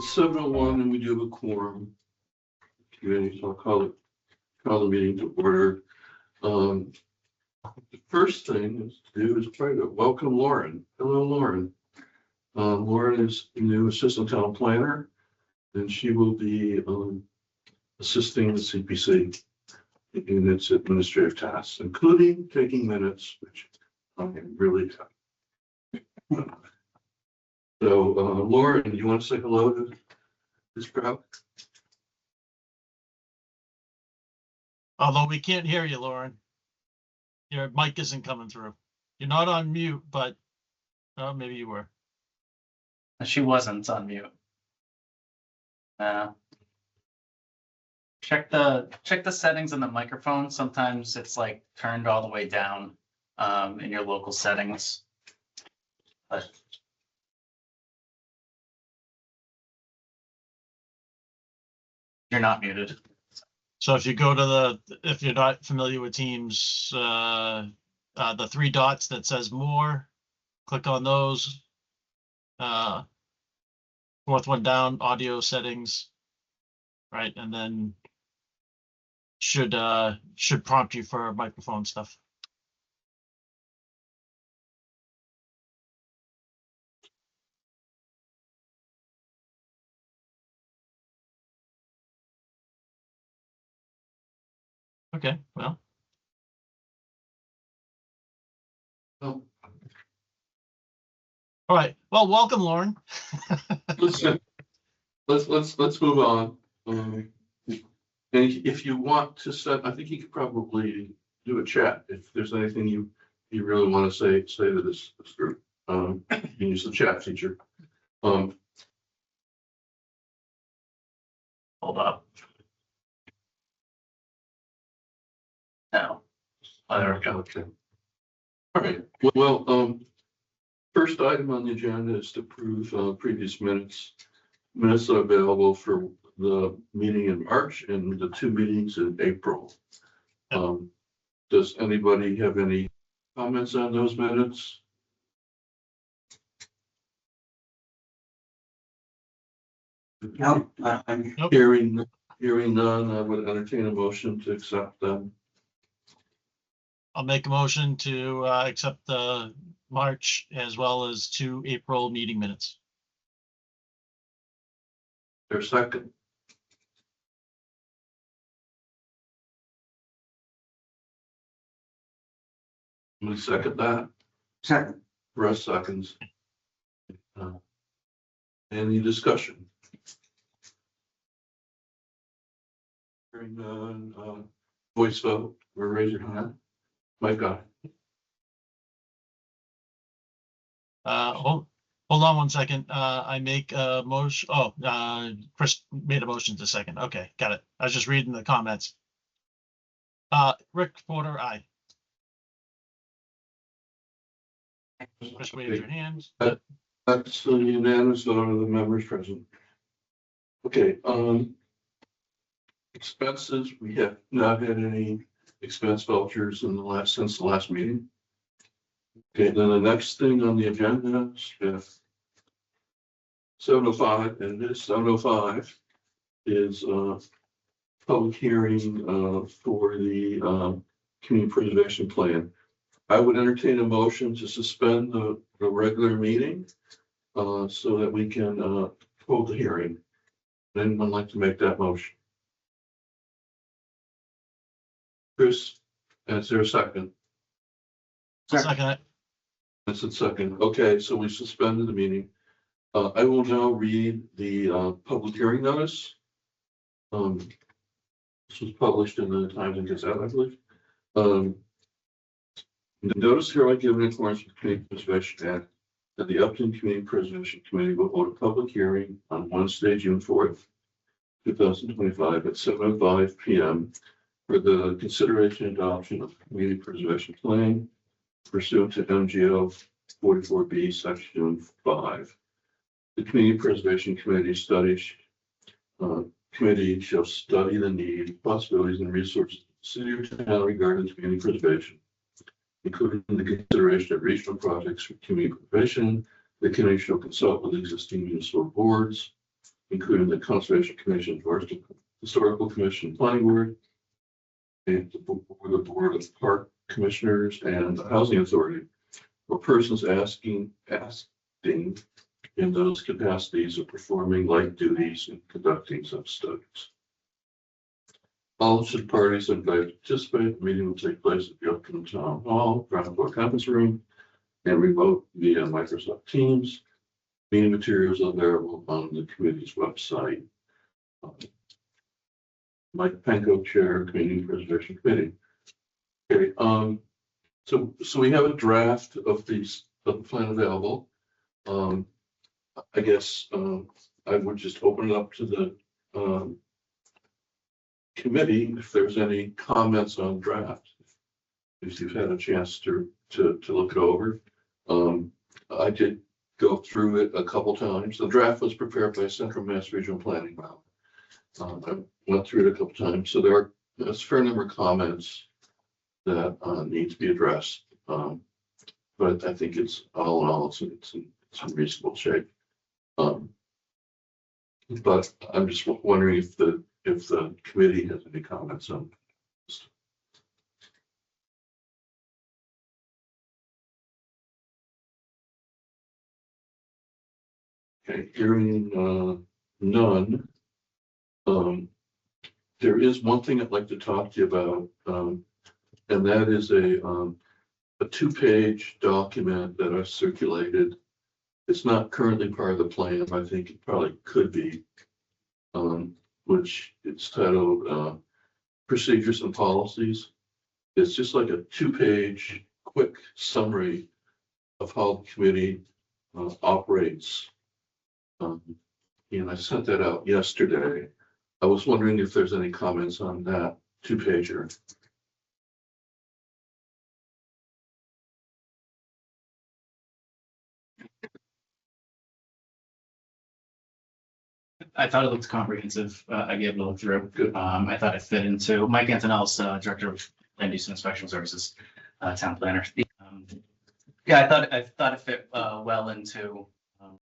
It's 7:01 and we do have a quorum. Committee, so I'll call the meeting to order. The first thing is to do is try to welcome Lauren. Hello, Lauren. Lauren is the new assistant town planner, and she will be assisting the CPC in its administrative tasks, including taking minutes, which I am really tough. So, Lauren, you want to say hello to this crowd? Although we can't hear you, Lauren. Your mic isn't coming through. You're not on mute, but maybe you were. She wasn't on mute. Check the settings on the microphone. Sometimes it's like turned all the way down in your local settings. But you're not muted. So if you go to if you're not familiar with Teams, the three dots that says more, click on those. Fourth one down, audio settings, right? And then should prompt you for microphone stuff. Okay, well. Oh. All right. Well, welcome, Lauren. Let's move on. And if you want to set, I think you could probably do a chat. If there's anything you really want to say to this group, you can use the chat feature. Hold up. No. Oh, there we go. Okay. All right. Well, first item on the agenda is to approve previous minutes. Minutes are available for the meeting in March and the two meetings in April. Does anybody have any comments on those minutes? No, Nope. Hearing none, I would entertain a motion to accept them. I'll make a motion to accept the March as well as 2 April meeting minutes. There's a second. I'm gonna second that. second, Russ seconds. Any discussion? Hearing none, voice vote, or raise your hand. Mike, got it. Hold on one second. I make a motion. Oh, Chris made a motion to second. Okay, got it. I was just reading the comments. Rick Porter, aye. Chris, wave your hands. That's a unanimous vote of the members present. Okay, expenses, we have not had any expense vouchers since the last meeting. Okay, then the next thing on the agenda is 7:05, and this 7:05 is public hearing for the community preservation plan. I would entertain a motion to suspend the regular meeting so that we can hold the hearing. Would anyone like to make that motion? Chris, is there a second? Second it. That's a second. Okay, so we suspended the meeting. I will now read the public hearing notice. This was published in the Times and Gazette, I believe. The notice hereby given in accordance with the Community Preservation Act that the Upton Community Preservation Committee will hold a public hearing on Wednesday, June 4th, 2025 at 7:05 p.m. for the consideration and adoption of the Community Preservation Plan pursuant to MGL 44B, Section 5. The Community Preservation Committee committee shall study the need, possibilities, and resources of the city or town regarding community preservation, including the consideration of regional projects for community preservation. The committee shall consult with existing municipal boards, including the Conservation Commission, Forest Historical Commission, Planning Board, and the Board of Park Commissioners and the Housing Authority, for persons acting in those capacities of performing like duties and conducting such studies. All interested parties are invited to participate. The meeting will take place at the Upton Town Hall, ground floor conference room, and remote via Microsoft Teams. Meeting materials are available on the committee's website. Mike Penko, Chair, Community Preservation Committee. Okay, so we have a draft of the plan available. I guess I would just open it up to the committee if there's any comments on draft. If you've had a chance to look it over. I did go through it a couple times. The draft was prepared by Central Mass Regional Planning. I went through it a couple times, so there's a fair number of comments that need to be addressed. But I think it's all in all, it's in reasonable shape. But I'm just wondering if the committee has any comments on this. Okay, hearing none. There is one thing I'd like to talk to you about, and that is a 2-page document that I circulated. It's not currently part of the plan, but I think it probably could be, which it's titled Procedures and Policies. It's just like a 2-page quick summary of how the committee operates. And I sent that out yesterday. I was wondering if there's any comments on that 2-pager. I thought it looked comprehensive. I gave it a look through. Good. I thought it fit into Mike Antonellis, Director of Land Use and Inspection Services, Town Planner. Yeah, I thought it fit well into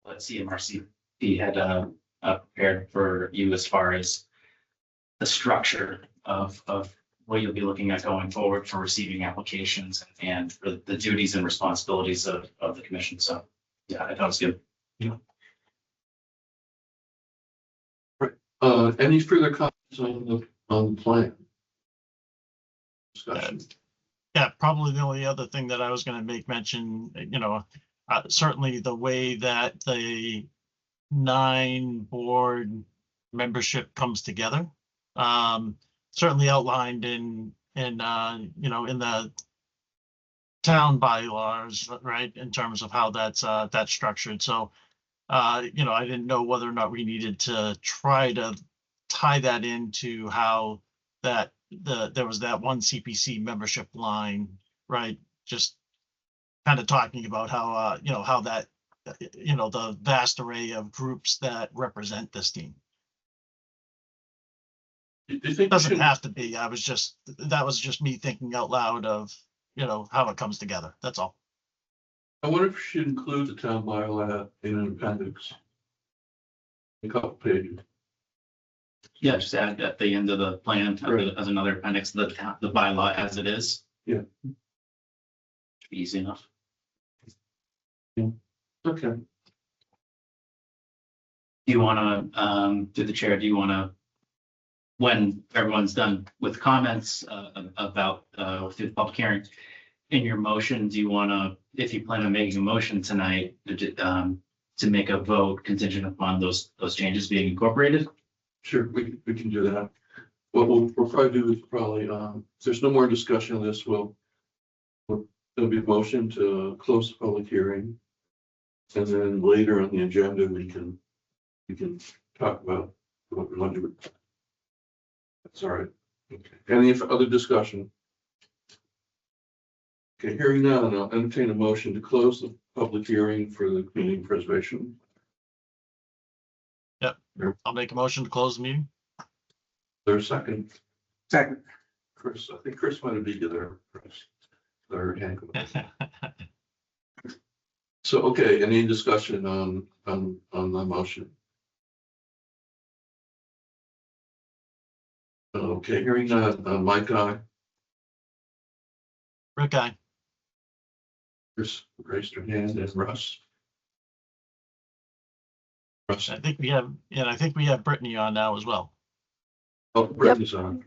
what CMRCP had prepared for you as far as the structure of what you'll be looking at going forward for receiving applications and the duties and responsibilities of the commission. So yeah, I thought it was good. Any further comments on the plan? Discussion. Yeah, probably the only other thing that I was going to make mention, certainly the way that the 9 board membership comes together, certainly outlined in the town bylaws, right, in terms of how that's structured. So, I didn't know whether or not we needed to try to tie that into how that there was that one CPC membership line, right? Just kind of talking about how, how that, the vast array of groups that represent this team. Do you think It doesn't have to be. That was just me thinking out loud of, how it comes together. That's all. I wonder if we should include the town bylaw in an appendix. A couple pages. Yeah, just add at the end of the plan as another appendix, the bylaw as it is. Yeah. Easy enough. Okay. Do you want to, through the chair, when everyone's done with comments about through the public hearing, in your motion, do you want to, if you plan on making a motion tonight, to make a vote contingent upon those changes being incorporated? Sure, we can do that. What we'll probably do is if there's no more discussion on this, there'll be a motion to close the public hearing. And then later on the agenda, we can talk about what we want to do. That's all right. Okay. Any other discussion? Okay, hearing none, I'll entertain a motion to close the public hearing for the community preservation. I'll make a motion to close the meeting. There's a second. Second. Chris, I think Chris might have beat you there, Chris. Or Hank. So, okay, any discussion on the motion? Okay, hearing Mike, Rick, I, Chris raised her hand, and Russ. Russ, I think we have, and I think we have Brittany on now as well. oh, Brittany's on.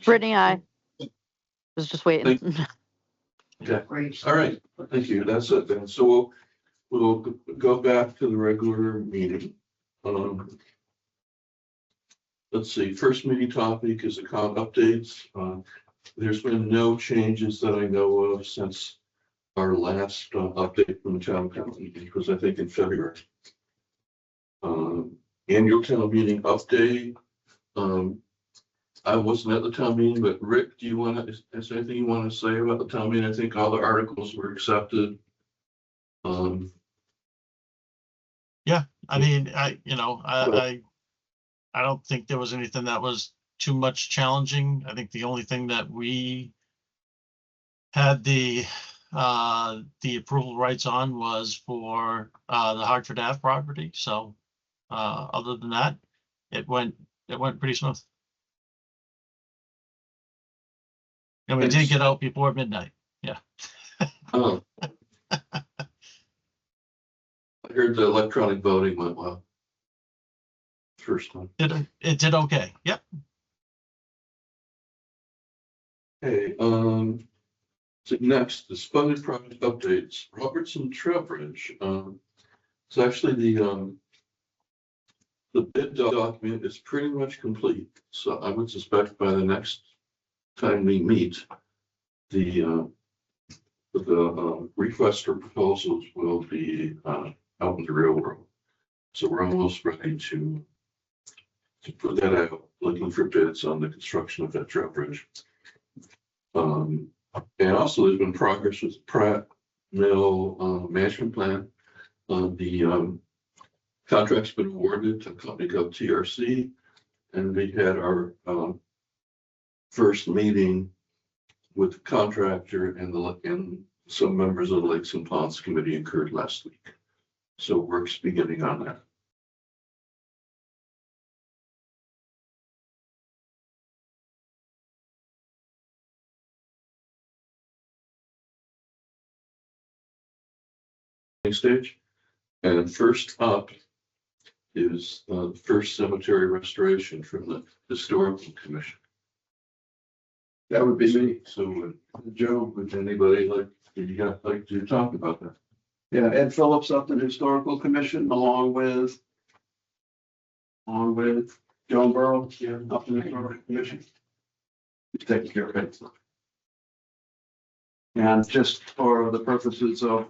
Brittany, I was just waiting. Okay, Great. all right, thank you, that's it then, so we'll go back to the regular meeting. Let's see, first meeting topic is account updates. There's been no changes that I know of since our last update from the town council meeting, which was I think in February. Annual town meeting update. I wasn't at the town meeting, but Rick, do you want to, is there anything you want to say about the town meeting? I think all the articles were accepted. I mean, I don't think there was anything that was too much challenging. I think the only thing that we had the approval rights on was for the Hartford Ave property. So other than that, it went pretty smooth. And we did get out before midnight. I heard the electronic voting went well. First time. It did okay. Yep. Okay, so next, the funded project updates, Robertson Trail Bridge. It's actually the bid document is pretty much complete. So I would suspect by the next time we meet, the request for proposals will be out in the real world. So we're almost ready to put that out, looking for bids on the construction of that trail bridge. And also there's been progress with Pratt Mill management plan. The contract's been awarded to a company called TRC, and we had our first meeting with the contractor and some members of the Lakes and Ponds Committee occurred last week. So work's beginning on that. Stage. And first up is the first cemetery restoration from the Historical Commission. That would be me. So, Joe, would anybody like to talk about that? Yeah, Ed Phillips up to the Historical Commission along with Joan Burrow, yeah, up to the Historical Commission. He's taking care of it. And just for the purposes of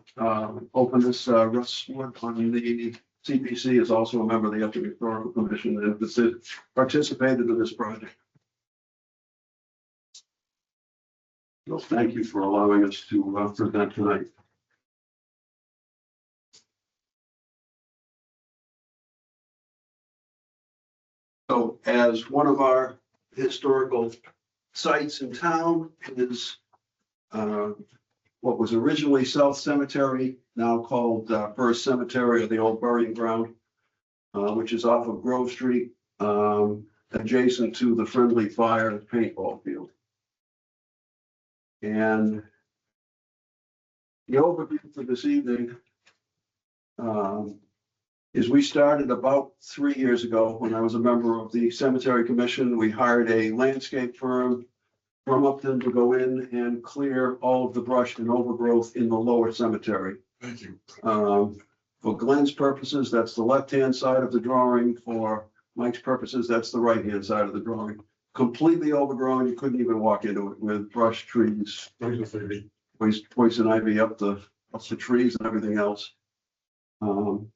openness, Russ Wood on the CPC is also a member of the Upton Historical Commission and has participated in this project. So thank you for allowing us to present tonight. So as one of our historical sites in town is what was originally South Cemetery, now called First Cemetery, or the old burying ground, which is off of Grove Street, adjacent to the Friendly Fire paintball field. And the overview for this evening is we started about 3 years ago when I was a member of the Cemetery Commission. We hired a landscape firm from Upton to go in and clear all of the brush and overgrowth in the lower cemetery. Thank you. For Glenn's purposes, that's the left-hand side of the drawing. For Mike's purposes, that's the right-hand side of the drawing. Completely overgrown, you couldn't even walk into it with brush, trees, poison ivy up the trees and everything else. I'm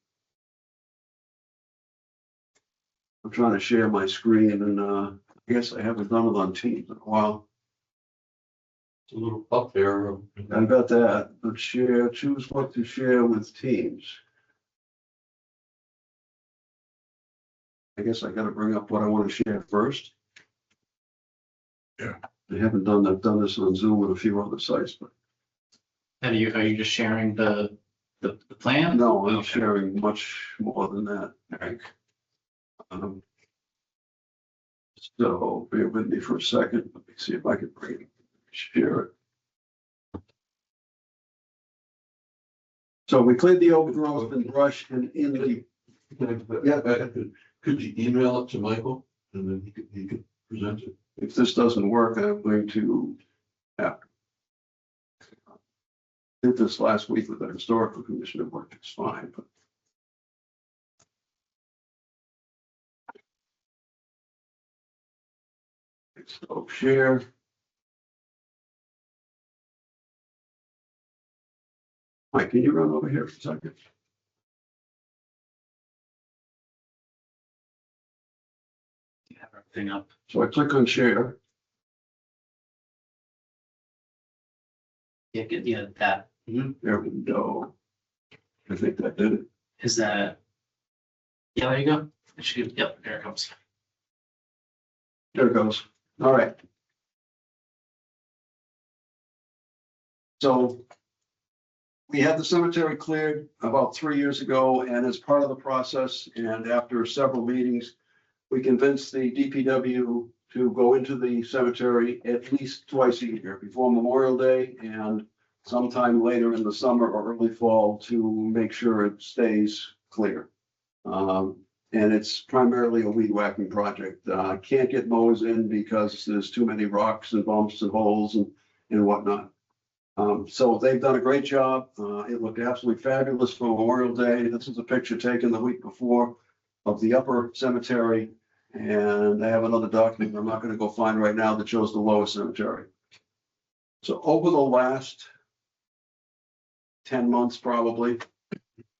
trying to share my screen and I guess I haven't done it on Teams in a while. It's a little up there. I got that, but share, choose what to share with Teams. I guess I gotta bring up what I want to share first. Yeah. I haven't done that, done this on Zoom with a few other sites, but And are you just sharing the plan? no, I'm Okay. sharing much more than that. All right. So bear with me for a second. Let me see if I can bring it, share it. So we cleared the overgrowth and brush and in the, Could you email it to Michael and then he could present it? if this doesn't work, I'm going to did this last week with the historical commission. It worked just fine, but. So share. Mike, can you run over here for a second? You have everything up. So I click on share. Yeah, good, yeah, that. There we go. I think that did it. Is that? Yeah, there you go. It should, yep, there it comes. There it goes. All right. So we had the cemetery cleared about 3 years ago, and as part of the process, and after several meetings, we convinced the DPW to go into the cemetery at least twice a year, before Memorial Day and sometime later in the summer or early fall, to make sure it stays clear. And it's primarily a weed whacking project. Can't get mowers in because there's too many rocks and bumps and holes and whatnot. So they've done a great job. It looked absolutely fabulous for Memorial Day. This is a picture taken the week before of the upper cemetery. And I have another document I'm not going to go find right now that shows the lower cemetery. So over the last 10 months, probably,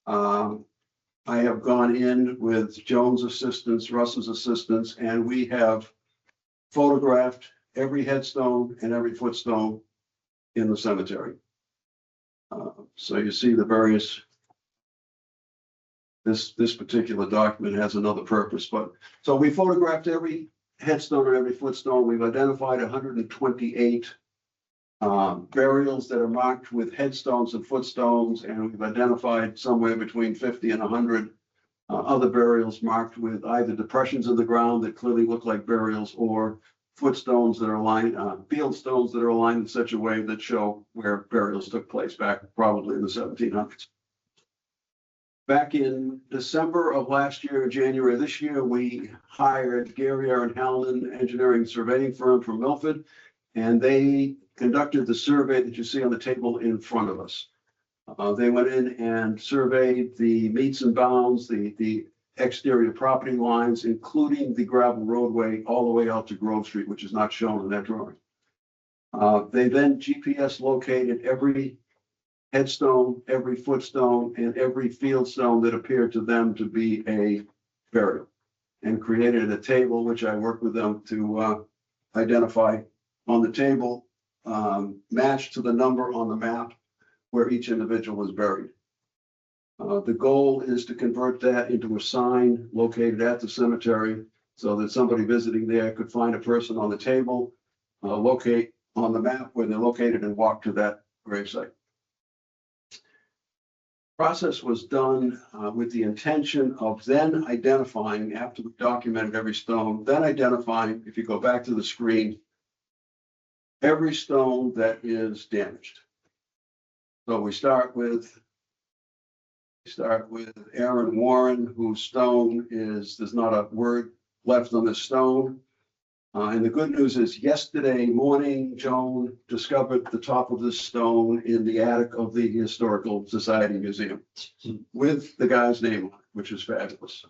I have gone in with Joan's assistance, Russ's assistance, and we have photographed every headstone and every footstone in the cemetery. So you see the various, this particular document has another purpose, but so we photographed every headstone and every footstone. We've identified 128 burials that are marked with headstones and footstones, and we've identified somewhere between 50 and 100 other burials marked with either depressions in the ground that clearly look like burials, or footstones that are aligned, field stones that are aligned in such a way that show where burials took place back probably in the 1700s. Back in December of last year, January this year, we hired Gary Aaron Hallinan engineering surveying firm from Milford, and they conducted the survey that you see on the table in front of us. They went in and surveyed the meets and bounds, the exterior property lines, including the gravel roadway all the way out to Grove Street, which is not shown in that drawing. They then GPS located every headstone, every footstone, and every field stone that appeared to them to be a burial, and created a table, which I worked with them to identify on the table, matched to the number on the map where each individual was buried. The goal is to convert that into a sign located at the cemetery so that somebody visiting there could find a person on the table, locate on the map where they're located, and walk to that gravesite. Process was done with the intention of then identifying, after we documented every stone, then identifying, if you go back to the screen, every stone that is damaged. So we start with Aaron Warren, whose stone is, there's not a word left on the stone. And the good news is yesterday morning, Joan discovered the top of this stone in the attic of the Historical Society Museum with the guy's name on it, which is fabulous.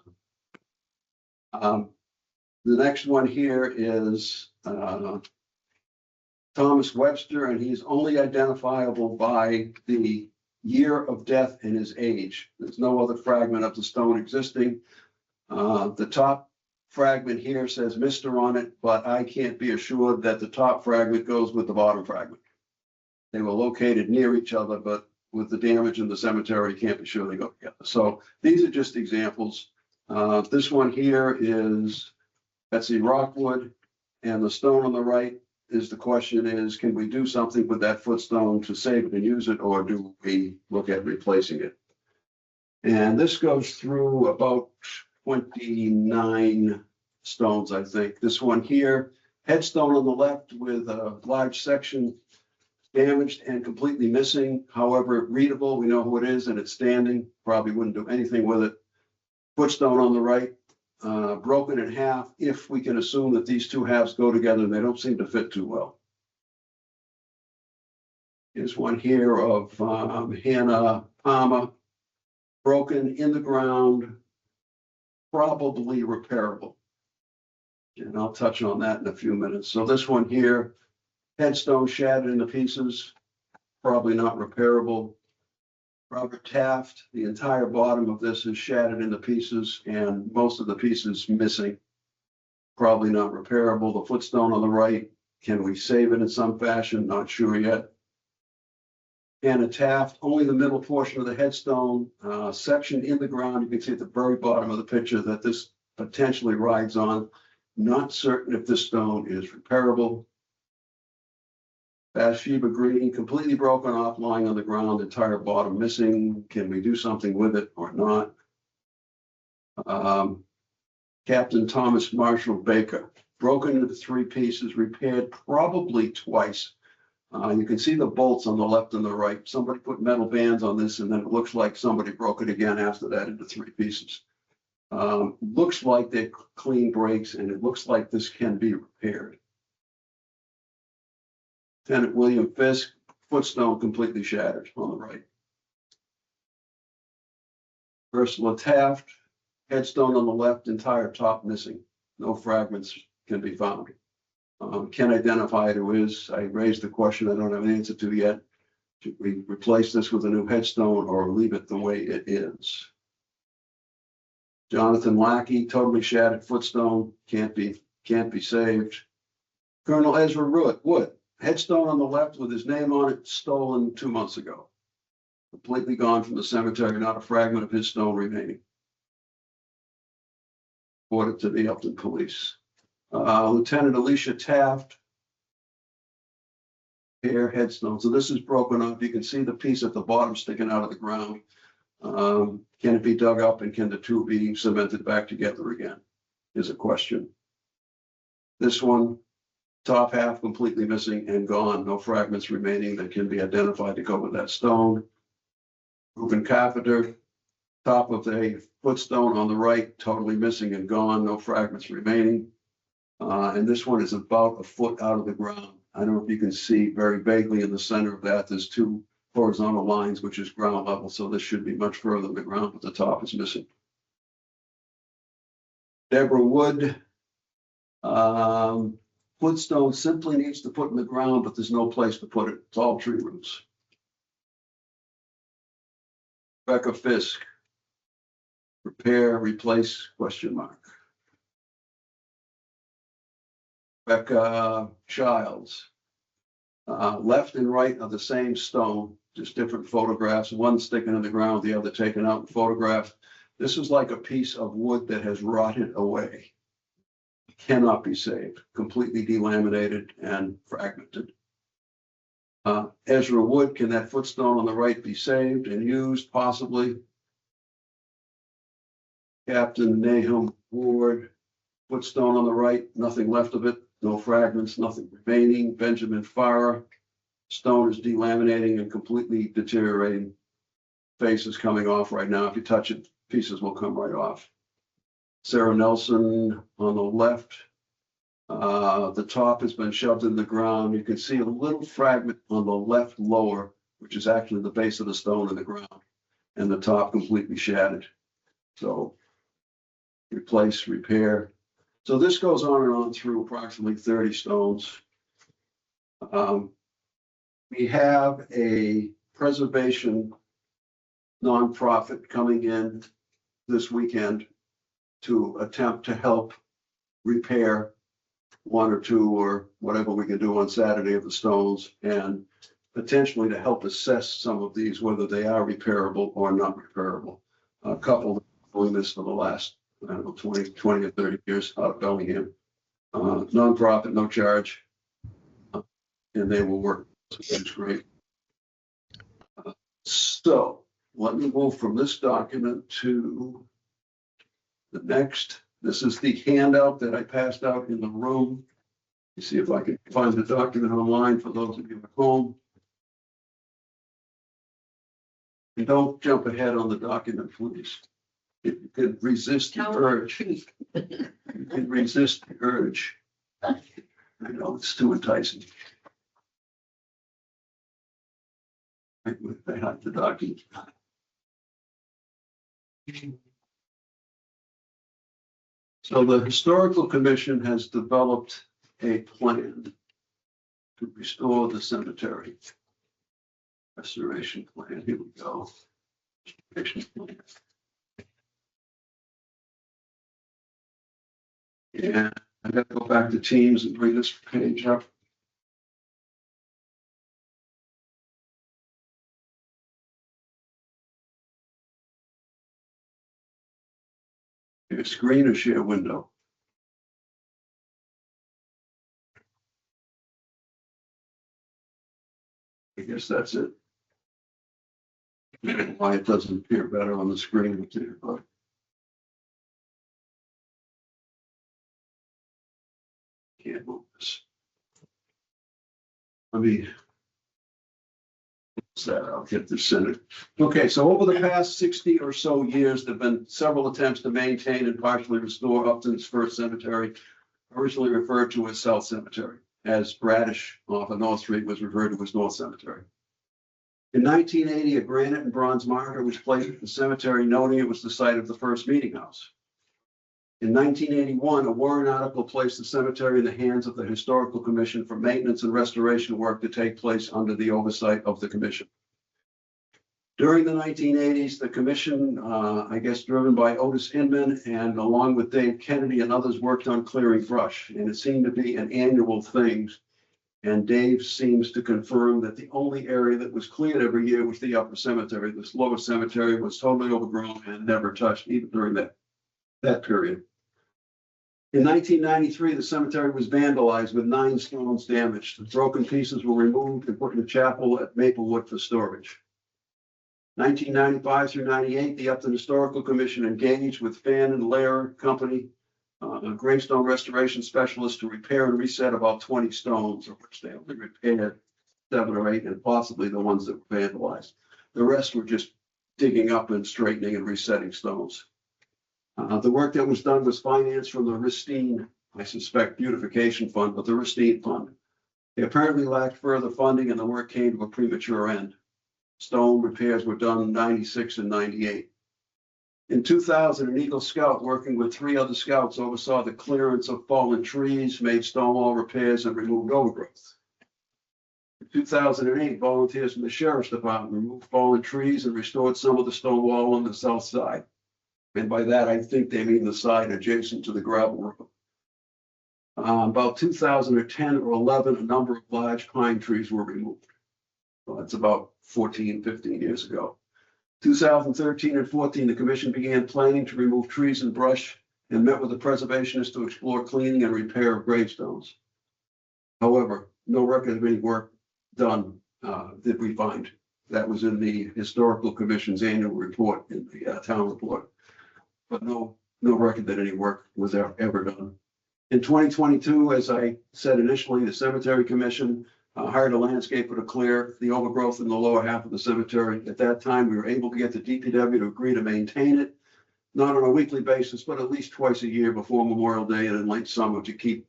The next one here is Thomas Webster, and he's only identifiable by the year of death and his age. There's no other fragment of the stone existing. The top fragment here says Mr. on it, but I can't be assured that the top fragment goes with the bottom fragment. They were located near each other, but with the damage in the cemetery, can't be sure they go together. So these are just examples. This one here is Betsy Rockwood, and the stone on the right is, the question is, can we do something with that footstone to save it and use it, or do we look at replacing it? And this goes through about 29 stones, I think. This one here, headstone on the left with a large section damaged and completely missing. However, readable, we know who it is and it's standing. Probably wouldn't do anything with it. Footstone on the right, broken in half, if we can assume that these two halves go together and they don't seem to fit too well. Here's one here of Hannah Palmer, broken in the ground, probably repairable. And I'll touch on that in a few minutes. So this one here, headstone shattered into pieces, probably not repairable. Robert Taft, the entire bottom of this is shattered into pieces and most of the pieces missing. Probably not repairable. The footstone on the right, can we save it in some fashion? Not sure yet. Hannah Taft, only the middle portion of the headstone, section in the ground. You can see at the very bottom of the picture that this potentially rides on. Not certain if this stone is repairable. Bathsheba Green, completely broken off, lying on the ground, entire bottom missing. Can we do something with it or not? Captain Thomas Marshall Baker, broken into 3 pieces, repaired probably twice. You can see the bolts on the left and the right. Somebody put metal bands on this and then it looks like somebody broke it again after that into 3 pieces. Looks like they're clean breaks and it looks like this can be repaired. Lieutenant William Fisk, footstone completely shattered on the right. Ursula Taft, headstone on the left, entire top missing. No fragments can be found. Can't identify who is. I raised the question I don't have an answer to yet. Should we replace this with a new headstone or leave it the way it is? Jonathan Lackey, totally shattered footstone, can't be saved. Colonel Ezra Wood, headstone on the left with his name on it, stolen 2 months ago. Completely gone from the cemetery, not a fragment of his stone remaining. Reported to the Upton Police. Lieutenant Alicia Taft, hair headstone. So this is broken up. You can see the piece at the bottom sticking out of the ground. Can it be dug up and can the two be cemented back together again? Is a question. This one, top half completely missing and gone. No fragments remaining that can be identified to go with that stone. Reuben Carpenter, top of the footstone on the right, totally missing and gone. No fragments remaining. And this one is about a foot out of the ground. I don't know if you can see very vaguely in the center of that, there's 2 horizontal lines, which is ground level. So this should be much further than the ground, but the top is missing. Deborah Wood, footstone simply needs to put in the ground, but there's no place to put it. It's all tree roots. Rebecca Fisk, repair, replace, question mark. Rebecca Childs, left and right are the same stone, just different photographs, one sticking in the ground, the other taken out and photographed. This is like a piece of wood that has rotted away. Cannot be saved, completely delaminated and fragmented. Ezra Wood, can that footstone on the right be saved and used? Possibly. Captain Nahum Ward, footstone on the right, nothing left of it, no fragments, nothing remaining. Benjamin Farrar, stone is delaminating and completely deteriorating. Face is coming off right now. If you touch it, pieces will come right off. Sarah Nelson on the left. The top has been shoved in the ground. You can see a little fragment on the left lower, which is actually the base of the stone in the ground, and the top completely shattered. So replace, repair. So this goes on and on through approximately 30 stones. We have a preservation nonprofit coming in this weekend to attempt to help repair 1 or 2 or whatever we can do on Saturday of the stones, and potentially to help assess some of these, whether they are repairable or not repairable. A couple doing this for the last, I don't know, 20 or 30 years out of Bellingham. Nonprofit, no charge. And they will work, which is great. So let me move from this document to the next. This is the handout that I passed out in the room. You see if I can find the document online for those of you at home. And don't jump ahead on the document, please. If you can resist the urge. You can resist the urge. I know it's too enticing. I have the document. So the Historical Commission has developed a plan to restore the cemetery. Restoration plan, here we go. Restoration plan. Yeah, I got to go back to Teams and bring this page up. Your screen or share window? I guess that's it. I don't know why it doesn't appear better on the screen with you, but. Can't move this. Let me. I'll get this in it. Okay, so over the past 60 or so years, there have been several attempts to maintain and partially restore Upton's first cemetery, originally referred to as South Cemetery, as Bradish off of North Street was referred to as North Cemetery. In 1980, a granite and bronze marker was placed at the cemetery, noting it was the site of the first meeting house. In 1981, a warrant article placed the cemetery in the hands of the Historical Commission for maintenance and restoration work to take place under the oversight of the commission. During the 1980s, the commission, I guess driven by Otis Inman and along with Dave Kennedy and others, worked on clearing brush, and it seemed to be an annual thing. And Dave seems to confirm that the only area that was cleared every year was the upper cemetery. This lower cemetery was totally overgrown and never touched even during that period. In 1993, the cemetery was vandalized with 9 stones damaged. The broken pieces were removed and put in a chapel at Maplewood for storage. 1995 through 98, the Upton Historical Commission engaged with Fan and Lair Company, a gravestone restoration specialist, to repair and reset about 20 stones, of which they only repaired 7 or 8, and possibly the ones that were vandalized. The rest were just digging up and straightening and resetting stones. The work that was done was financed from the Ristine, I suspect, beautification fund, but the Ristine fund. They apparently lacked further funding and the work came to a premature end. Stone repairs were done in 96 and 98. In 2000, an Eagle Scout working with 3 other scouts oversaw the clearance of fallen trees, made stone wall repairs, and removed overgrowth. In 2008, volunteers from the Sheriff's Department removed fallen trees and restored some of the stone wall on the south side. And by that, I think they mean the side adjacent to the gravel road. About 2010 or 11, a number of large pine trees were removed. Well, that's about 14, 15 years ago. 2013 and 14, the commission began planning to remove trees and brush and met with the preservationists to explore cleaning and repair of gravestones. However, no record of any work done did we find. That was in the Historical Commission's annual report, in the town report. But no record that any work was ever done. In 2022, as I said initially, the Cemetery Commission hired a landscaper to clear the overgrowth in the lower half of the cemetery. At that time, we were able to get the DPW to agree to maintain it, not on a weekly basis, but at least twice a year before Memorial Day and in late summer, to keep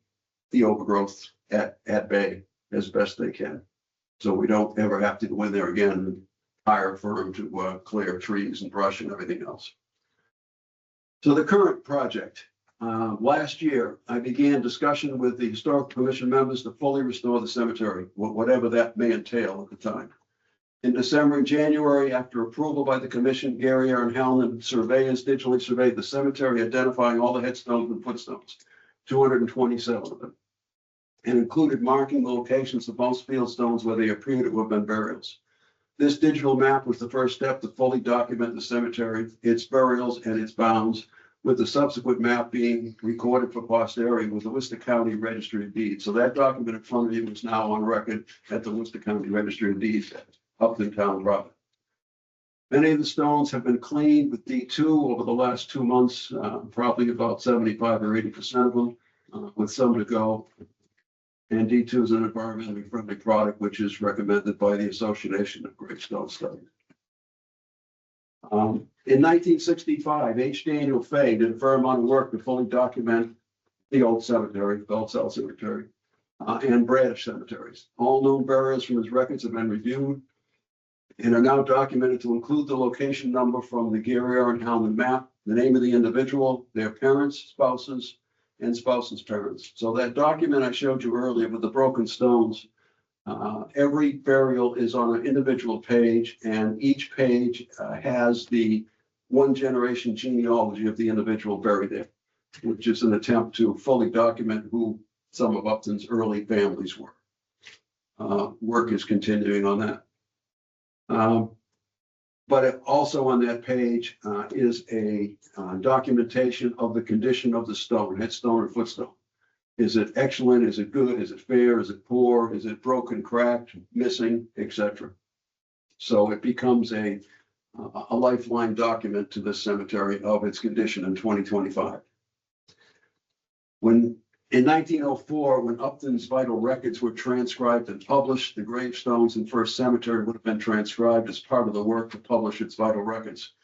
the overgrowth at bay as best they can. So we don't ever have to go in there again and hire a firm to clear trees and brush and everything else. So the current project, last year, I began discussion with the Historical Commission members to fully restore the cemetery, whatever that may entail at the time. In December and January, after approval by the commission, Gary Aaron Helen surveyors digitally surveyed the cemetery, identifying all the headstones and footstones, 227 of them, and included marking the locations of most field stones where they appear to have been burials. This digital map was the first step to fully document the cemetery, its burials, and its bounds, with the subsequent map being recorded for posterity with the Worcester County Registry of Deeds. So that document in front of you is now on record at the Worcester County Registry of Deeds at Upton Town Property. Many of the stones have been cleaned with D2 over the last 2 months, probably about 75 or 80% of them, with some to go. And D2 is an environmentally friendly product, which is recommended by the Association of Gravestone Studies. In 1965, H. Daniel Fay did a fair amount of work to fully document the old cemetery, Bellsell Cemetery, and Bradish cemeteries. All known burials from his records have been reviewed and are now documented to include the location number from the Gary R. and Howland map, the name of the individual, their parents, spouses, and spouses' parents. So that document I showed you earlier with the broken stones, every burial is on an individual page, and each page has the one generation genealogy of the individual buried there, which is an attempt to fully document who some of Upton's early families were. Work is continuing on that. But also on that page is a documentation of the condition of the stone, headstone or footstone. Is it excellent? Is it good? Is it fair? Is it poor? Is it broken, cracked, missing, etc.? So it becomes a lifeline document to this cemetery of its condition in 2025. In 1904, when Upton's vital records were transcribed and published, the gravestones in First Cemetery would have been transcribed as part of the work to publish its vital records.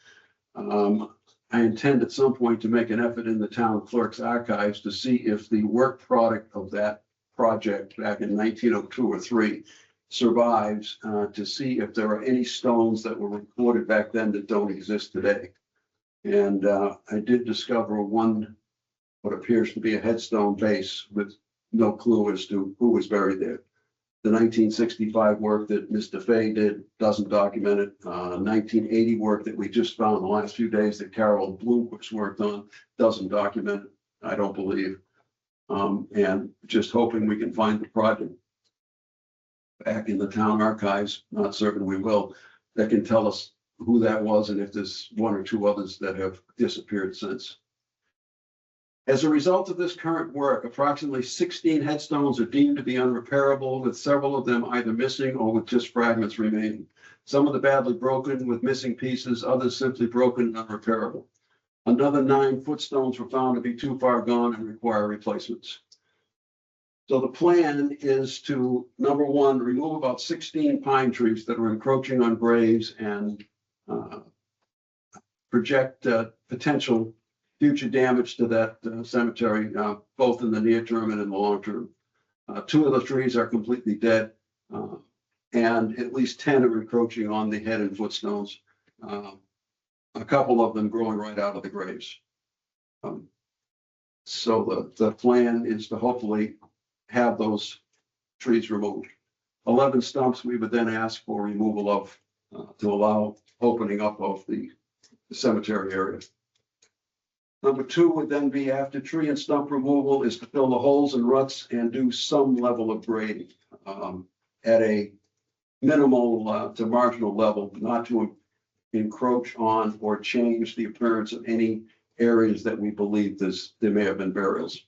I intend at some point to make an effort in the town clerk's archives to see if the work product of that project back in 1902 or 3 survives, to see if there are any stones that were recorded back then that don't exist today. And I did discover one, what appears to be a headstone base with no clue as to who was buried there. The 1965 work that Mr. Fay did doesn't document it. 1980 work that we just found in the last few days that Carol Bloomquist worked on doesn't document it, I don't believe. And just hoping we can find the project back in the town archives, not certain we will, that can tell us who that was and if there's one or two others that have disappeared since. As a result of this current work, approximately 16 headstones are deemed to be unrepairable, with several of them either missing or with just fragments remaining. Some of the badly broken with missing pieces, others simply broken and unrepairable. Another 9 footstones were found to be too far gone and require replacements. So the plan is to, number one, remove about 16 pine trees that are encroaching on graves and project potential future damage to that cemetery, both in the near term and in the long term. 2 of the trees are completely dead, and at least 10 are encroaching on the head and footstones. A couple of them growing right out of the graves. So the plan is to hopefully have those trees removed. 11 stumps we would then ask for removal of to allow opening up of the cemetery area. Number 2 would then be, after tree and stump removal, is to fill the holes and ruts and do some level of grading at a minimal to marginal level, not to encroach on or change the appearance of any areas that we believe there may have been burials.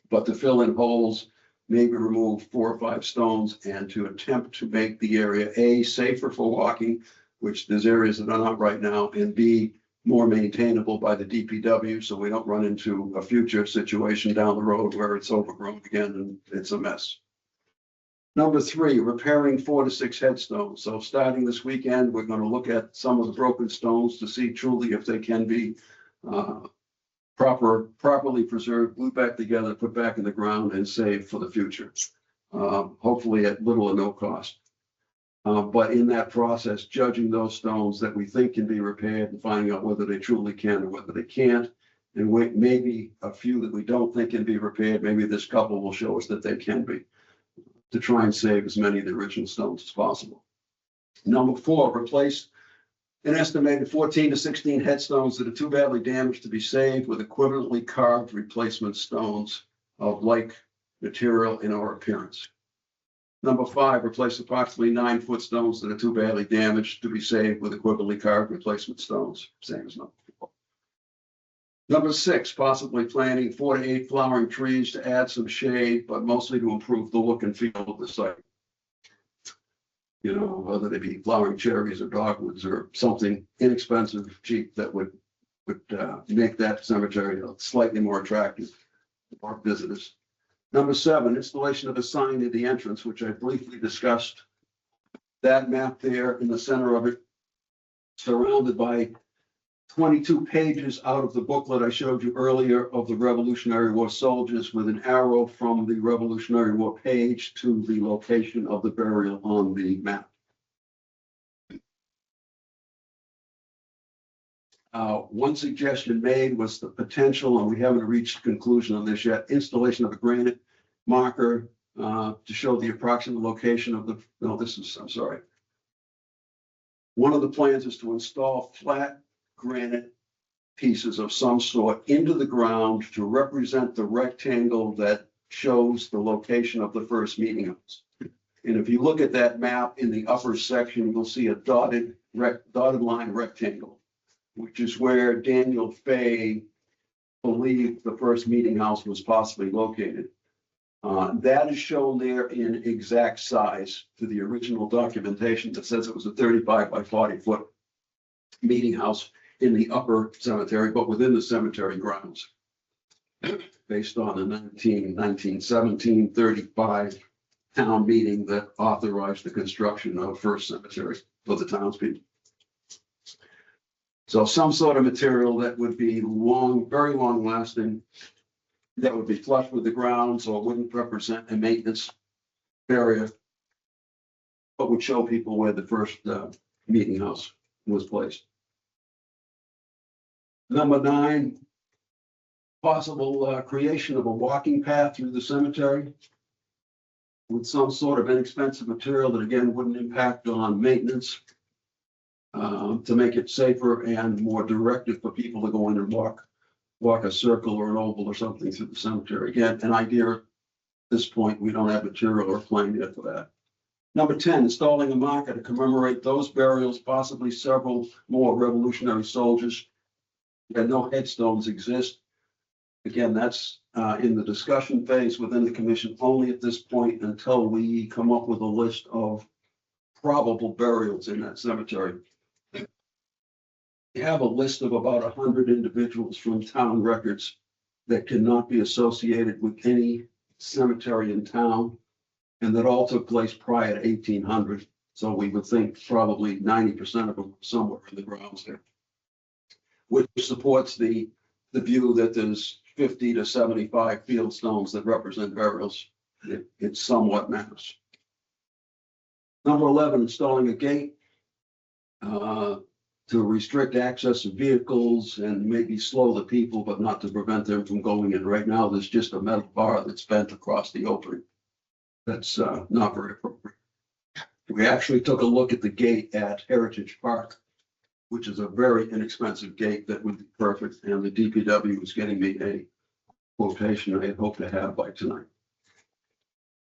But to fill in holes, maybe remove 4 or 5 stones, and to attempt to make the area A, safer for walking, which there's areas that are not right now, and B, more maintainable by the DPW, so we don't run into a future situation down the road where it's overgrown again and it's a mess. Number 3, repairing 4 to 6 headstones. So starting this weekend, we're going to look at some of the broken stones to see truly if they can be properly preserved, glued back together, put back in the ground, and saved for the future. Hopefully at little or no cost. But in that process, judging those stones that we think can be repaired and finding out whether they truly can or whether they can't. And maybe a few that we don't think can be repaired, maybe this couple will show us that they can be, to try and save as many of the original stones as possible. Number 4, replace an estimated 14 to 16 headstones that are too badly damaged to be saved with equivalently carved replacement stones of like material in our appearance. Number 5, replace approximately 9 footstones that are too badly damaged to be saved with equivalently carved replacement stones, same as number 4. Number 6, possibly planting 4 to 8 flowering trees to add some shade, but mostly to improve the look and feel of the site. You know, whether they be flowering cherries or dogwoods or something inexpensive, cheap that would make that cemetery slightly more attractive for visitors. Number 7, installation of a sign at the entrance, which I briefly discussed. That map there in the center of it, surrounded by 22 pages out of the booklet I showed you earlier of the Revolutionary War soldiers, with an arrow from the Revolutionary War page to the location of the burial on the map. One suggestion made was the potential, and we haven't reached a conclusion on this yet, installation of a granite marker to show the approximate location of the, no, this is, I'm sorry. One of the plans is to install flat granite pieces of some sort into the ground to represent the rectangle that shows the location of the first meeting house. And if you look at that map in the upper section, you'll see a dotted line rectangle, which is where Daniel Fay believed the first meeting house was possibly located. That is shown there in exact size to the original documentation that says it was a 35 by 40 foot meeting house in the upper cemetery, but within the cemetery grounds, based on the 1917-35 town meeting that authorized the construction of First Cemetery for the townspeople. So some sort of material that would be long, very long lasting, that would be flush with the ground, so it wouldn't represent a maintenance barrier, but would show people where the first meeting house was placed. Number 9, possible creation of a walking path through the cemetery with some sort of inexpensive material that again wouldn't impact on maintenance, to make it safer and more directive for people to go in and walk a circle or an oval or something through the cemetery. Again, an idea at this point, we don't have material or plan yet for that. Number 10, installing a marker to commemorate those burials, possibly several more Revolutionary soldiers. And no headstones exist. Again, that's in the discussion phase within the commission only at this point until we come up with a list of probable burials in that cemetery. We have a list of about 100 individuals from town records that cannot be associated with any cemetery in town, and that all took place prior to 1800. So we would think probably 90% of them were somewhere in the grounds there, which supports the view that there's 50 to 75 field stones that represent burials. It somewhat matters. Number 11, installing a gate to restrict access of vehicles and maybe slow the people, but not to prevent them from going in. Right now, there's just a metal bar that's bent across the opening. That's not very appropriate. We actually took a look at the gate at Heritage Park, which is a very inexpensive gate that would be perfect, and the DPW was getting me a quotation I had hoped to have by tonight.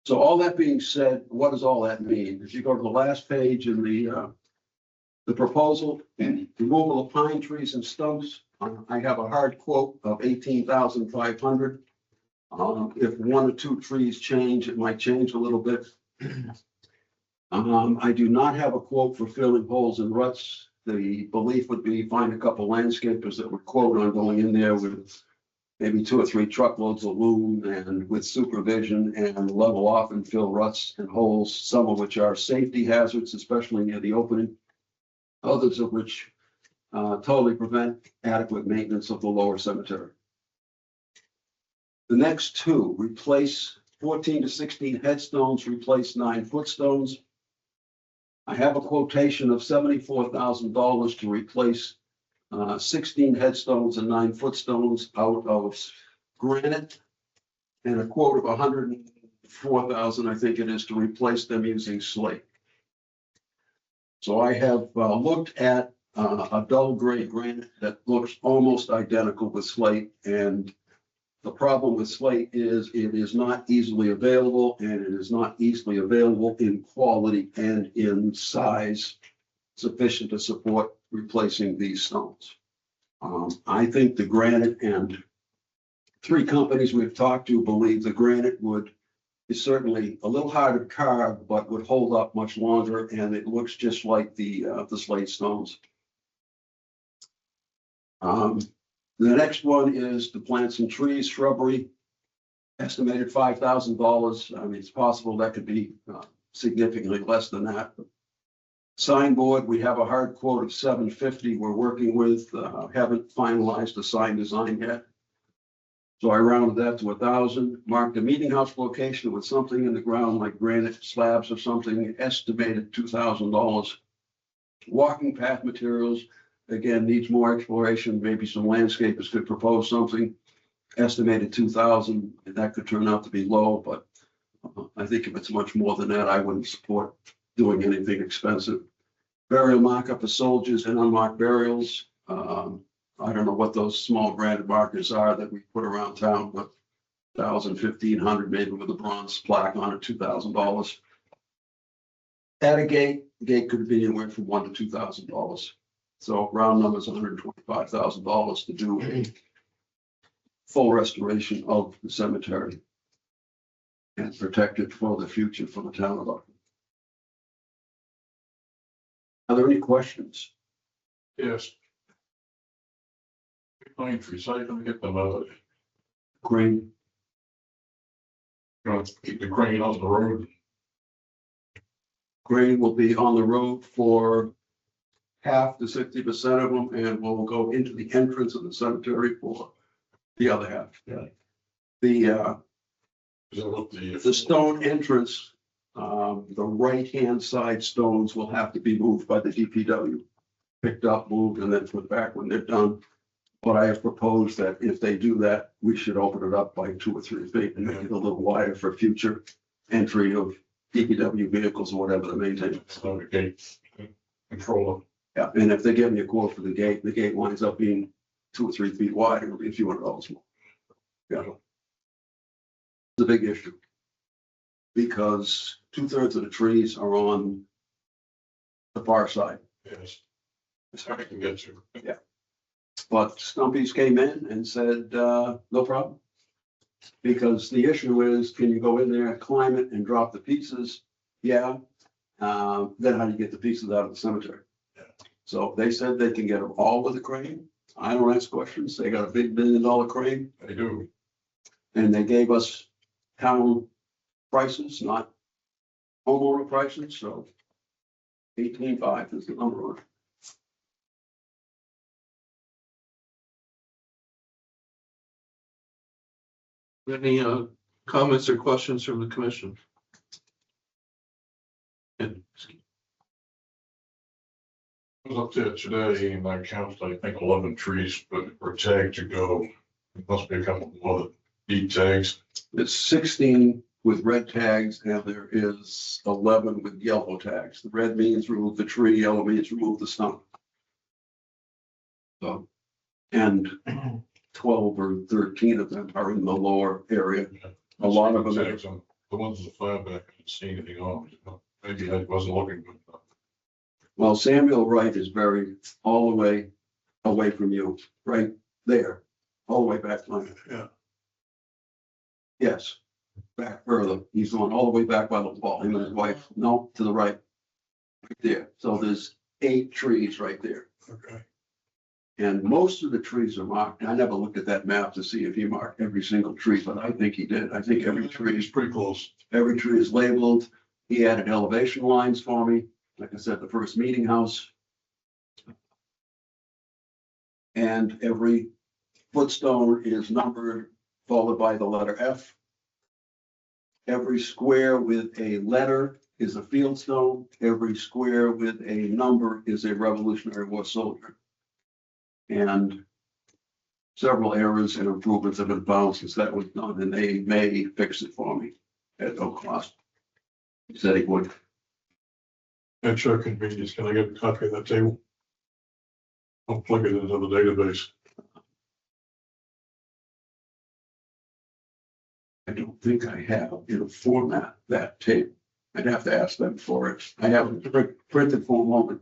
So all that being said, what does all that mean? If you go to the last page in the proposal, removal of pine trees and stumps, I have a hard quote of $18,500. If 1 or 2 trees change, it might change a little bit. I do not have a quote for filling holes and ruts. The belief would be find a couple landscapers that would quote on going in there with maybe 2 or 3 truckloads of loom and with supervision and level off and fill ruts and holes, some of which are safety hazards, especially near the opening, others of which totally prevent adequate maintenance of the lower cemetery. The next 2, replace 14 to 16 headstones, replace 9 footstones. I have a quotation of $74,000 to replace 16 headstones and 9 footstones out of granite, and a quote of $104,000, I think it is, to replace them using slate. So I have looked at a dull gray granite that looks almost identical with slate, and the problem with slate is it is not easily available, and it is not easily available in quality and in size sufficient to support replacing these stones. I think the granite, and 3 companies we've talked to believe the granite would is certainly a little harder to carve, but would hold up much longer, and it looks just like the slate stones. The next one is to plant some trees, shrubbery, estimated $5,000. I mean, it's possible that could be significantly less than that. Signboard, we have a hard quote of $750 we're working with, haven't finalized the sign design yet. So I rounded that to 1,000, marked a meeting house location with something in the ground like granite slabs or something, estimated $2,000. Walking path materials, again, needs more exploration, maybe some landscapers could propose something, estimated 2,000, and that could turn out to be low, but I think if it's much more than that, I wouldn't support doing anything expensive. Burial marker for soldiers and unmarked burials. I don't know what those small granite markers are that we put around town, but 1,000, 1,500, maybe with a bronze plaque on it, $2,000. At a gate, the gate could be anywhere from $1,000 to $2,000. So round numbers, $125,000 to do a full restoration of the cemetery and protect it for the future for the town of Buckingham. Are there any questions? Yes. Pine trees, how are you gonna get them out? Crane, Gonna keep the crane on the road? Crane will be on the road for half to 60% of them, and will go into the entrance of the cemetery for the other half. Yeah. The Is that what the stone entrance, the right-hand side stones will have to be moved by the DPW. Picked up, moved, and then put back when they're done. But I have proposed that if they do that, we should open it up by 2 or 3 feet and make it a little wider for future entry of DPW vehicles or whatever they maintain. So the gate controller. Yeah, and if they give me a quote for the gate winds up being 2 or 3 feet wide, it'll be a few $100 more. Yeah. It's a big issue. Because 2/3 of the trees are on the far side. Yes. That's how I can get you. But Stumpy's came in and said, no problem. Because the issue is, can you go in there, climb it and drop the pieces? Yeah. Then how do you get the pieces out of the cemetery? Yeah. So they said they can get them all with a crane. I don't ask questions. They got a big $1 billion crane, They do. and they gave us town prices, not homeowner prices, so 18.5 is the number on it. Any comments or questions from the commission? And I was up there today and I counted, I think, 11 trees, but were tagged to go. There must be a couple of other deep tags. It's 16 with red tags, and there is 11 with yellow tags. The red means remove the tree, yellow means remove the stump. So, and 12 or 13 of them are in the lower area. A lot of them are- Tags on the ones in the fire back, I didn't see anything on. Maybe I wasn't looking, but Well, Samuel Wright is buried all the way away from you, right there, all the way back. Line. Yeah. Yes, back further. He's going all the way back by the wall, him and his wife. No, to the right. Right there. So there's 8 trees right there. Okay. And most of the trees are marked. I never looked at that map to see if he marked every single tree, but I think he did. I think every tree It's pretty close. Every tree is labeled. He added elevation lines for me. Like I said, the first meeting house. And every footstone is numbered, followed by the letter F. Every square with a letter is a field stone. Every square with a number is a Revolutionary War soldier. And several errors and improvements have been found since that was done, and they may fix it for me at no cost. He said he would. At your convenience, can I get a copy of that table? I'll plug it into the database. I don't think I have in a format that tape. I'd have to ask them for it. I have it printed for a moment.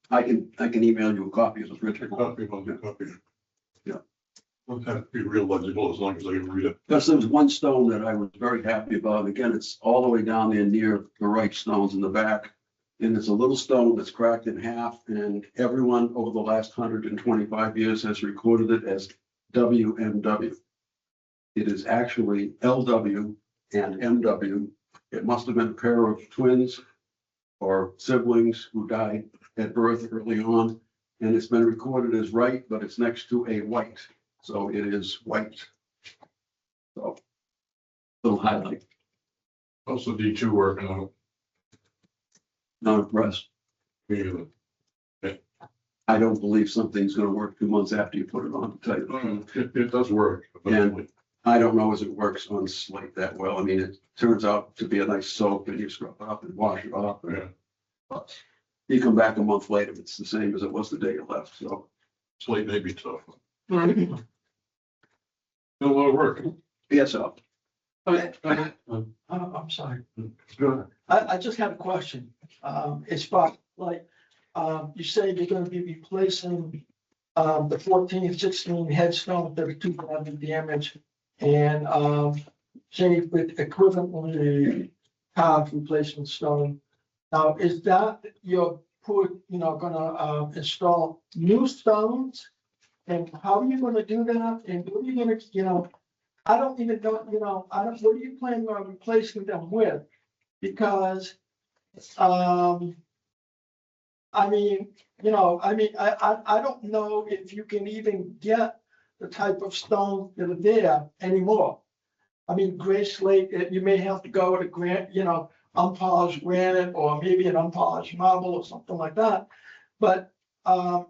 I can email you a copy of the printed one. Copy, I'll get a copy. Doesn't have to be real legible as long as they can read it. Because there was one stone that I was very happy about. Again, it's all the way down there near the right stones in the back. And it's a little stone that's cracked in half, and everyone over the last 125 years has recorded it as WMW. It is actually LW and MW. It must have been a pair of twins or siblings who died at birth early on. And it's been recorded as right, but it's next to a white. So it is white. So, little highlight, Also D2 working out. not impressed. Me either. I don't believe something's gonna work 2 months after you put it on, to tell you the truth. It does work. eventually. I don't know as it works on slate that well. I mean, it turns out to be a nice soap and you scrub it up and wash it off. Yeah, But you come back a month later, it's the same as it was the day you left, so. slate may be tough. A lot of work. Yes, up. Okay, I'm sorry. Good. I just have a question. It's about like, you say you're gonna be replacing the 14, 16 headstone that are too damaged. And say with equivalently carved replacement stone. Now, is that you're gonna install new stones? And how are you gonna do that? And what are you gonna, I don't even know, what are you planning on replacing them with? Because, I mean, I don't know if you can even get the type of stones that are there anymore. I mean, gray slate, you may have to go with a unpolished granite or maybe an unpolished marble or something like that. But, I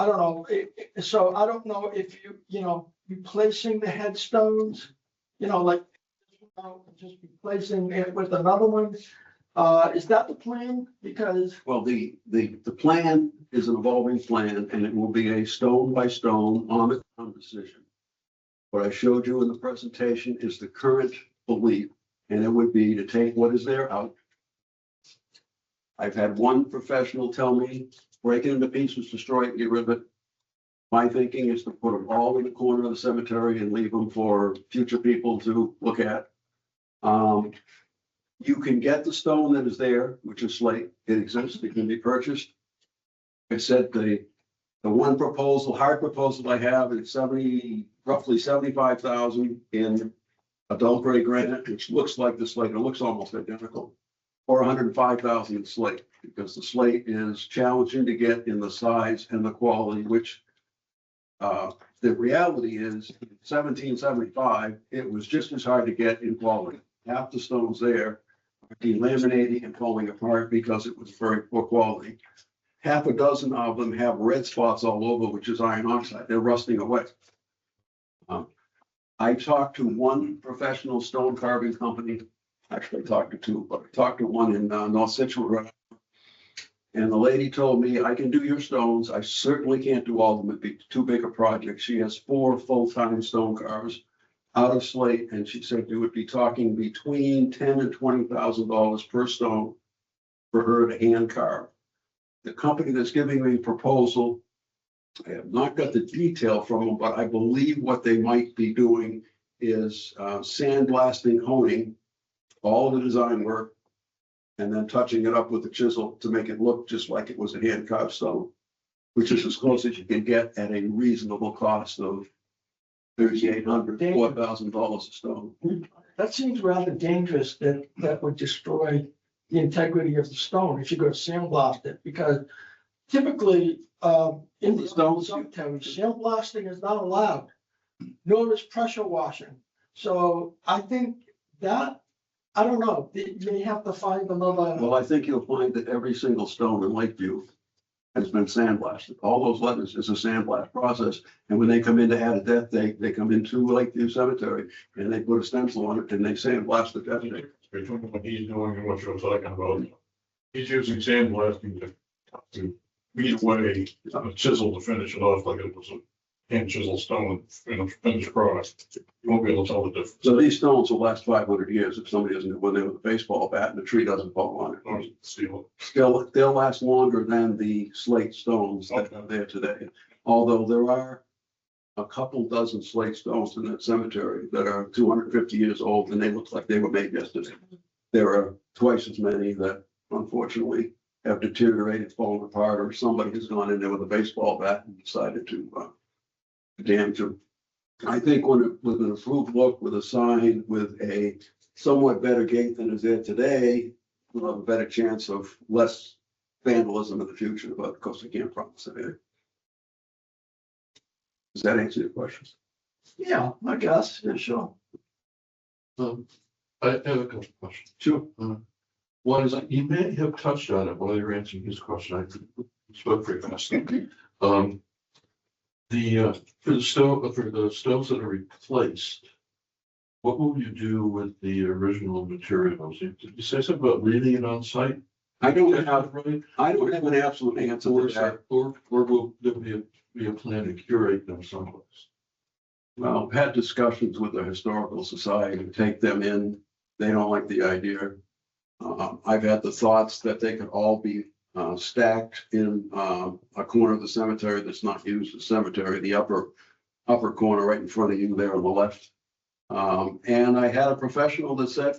don't know, so I don't know if replacing the headstones, like just replacing it with another one. Is that the plan? Because, Well, the plan is an evolving plan and it will be a stone by stone on the town decision. What I showed you in the presentation is the current belief, and it would be to take what is there out. I've had one professional tell me, break it into pieces, destroy it, and get rid of it. My thinking is to put them all in the corner of the cemetery and leave them for future people to look at. You can get the stone that is there, which is slate. It exists. It can be purchased. I said the one proposal, hard proposal I have is roughly 75,000 in adult gray granite, which looks like the slate. It looks almost identical. Or 105,000 in slate, because the slate is challenging to get in the size and the quality, which the reality is 1775, it was just as hard to get in quality. Half the stones there are delaminating and falling apart because it was very poor quality. Half a dozen of them have red spots all over, which is iron oxide. They're rusting away. I talked to one professional stone carving company. Actually, I talked to two, but I talked to one in North Situate. And the lady told me, I can do your stones. I certainly can't do all of them. It'd be too big a project. She has 4 full-time stone carvers out of slate. And she said you would be talking between $10,000 and $20,000 per stone for her to hand carve. The company that's giving me a proposal, I have not got the detail from them, but I believe what they might be doing is sandblasting, honing all the design work, and then touching it up with a chisel to make it look just like it was a hand carved stone, which is as close as you can get at a reasonable cost of $3,800, $4,000 a stone. that seems rather dangerous that would destroy the integrity of the stone if you go to sandblast it, because typically, in the stone cemetery, sandblasting is not allowed, nor is pressure washing. So I think that, I don't know, you may have to find another. Well, I think you'll find that every single stone in Lakeview has been sandblasted. All those letters is a sandblast process. And when they come in to add a death date, they come into Lakeview Cemetery and they put a stencil on it and they sandblast the death date. Between what he's doing and what you're talking about, he's using sandblasting to beat away a chisel to finish it off like it was a hand chisel stone in a finished product. You won't be able to tell the difference. So these stones will last 500 years if somebody doesn't, when they're with a baseball bat and the tree doesn't fall on it. Or steel. Still, they'll last longer than the slate stones that are there today. Although there are a couple dozen slate stones in that cemetery that are 250 years old, and they look like they were made yesterday. There are twice as many that unfortunately have deteriorated, fallen apart, or somebody has gone in there with a baseball bat and decided to damage them. I think with an improved look, with a sign, with a somewhat better gate than is there today, we'll have a better chance of less vandalism in the future, but of course I can't promise anything. Does that answer your questions? Yeah, I guess, yeah, sure. I have a couple of questions. Sure. One is, you may have touched on it while you were answering his question. I spoke very fast. For the stoves that are replaced, what will you do with the original materials? Did you say something about leaving it on site? I don't Is have, that right? I don't have an absolute answer to that. Or will there be a plan to curate them someplace? Well, I've had discussions with the Historical Society to take them in. They don't like the idea. I've had the thoughts that they could all be stacked in a corner of the cemetery that's not used as cemetery, the upper corner right in front of you there on the left. And I had a professional that said,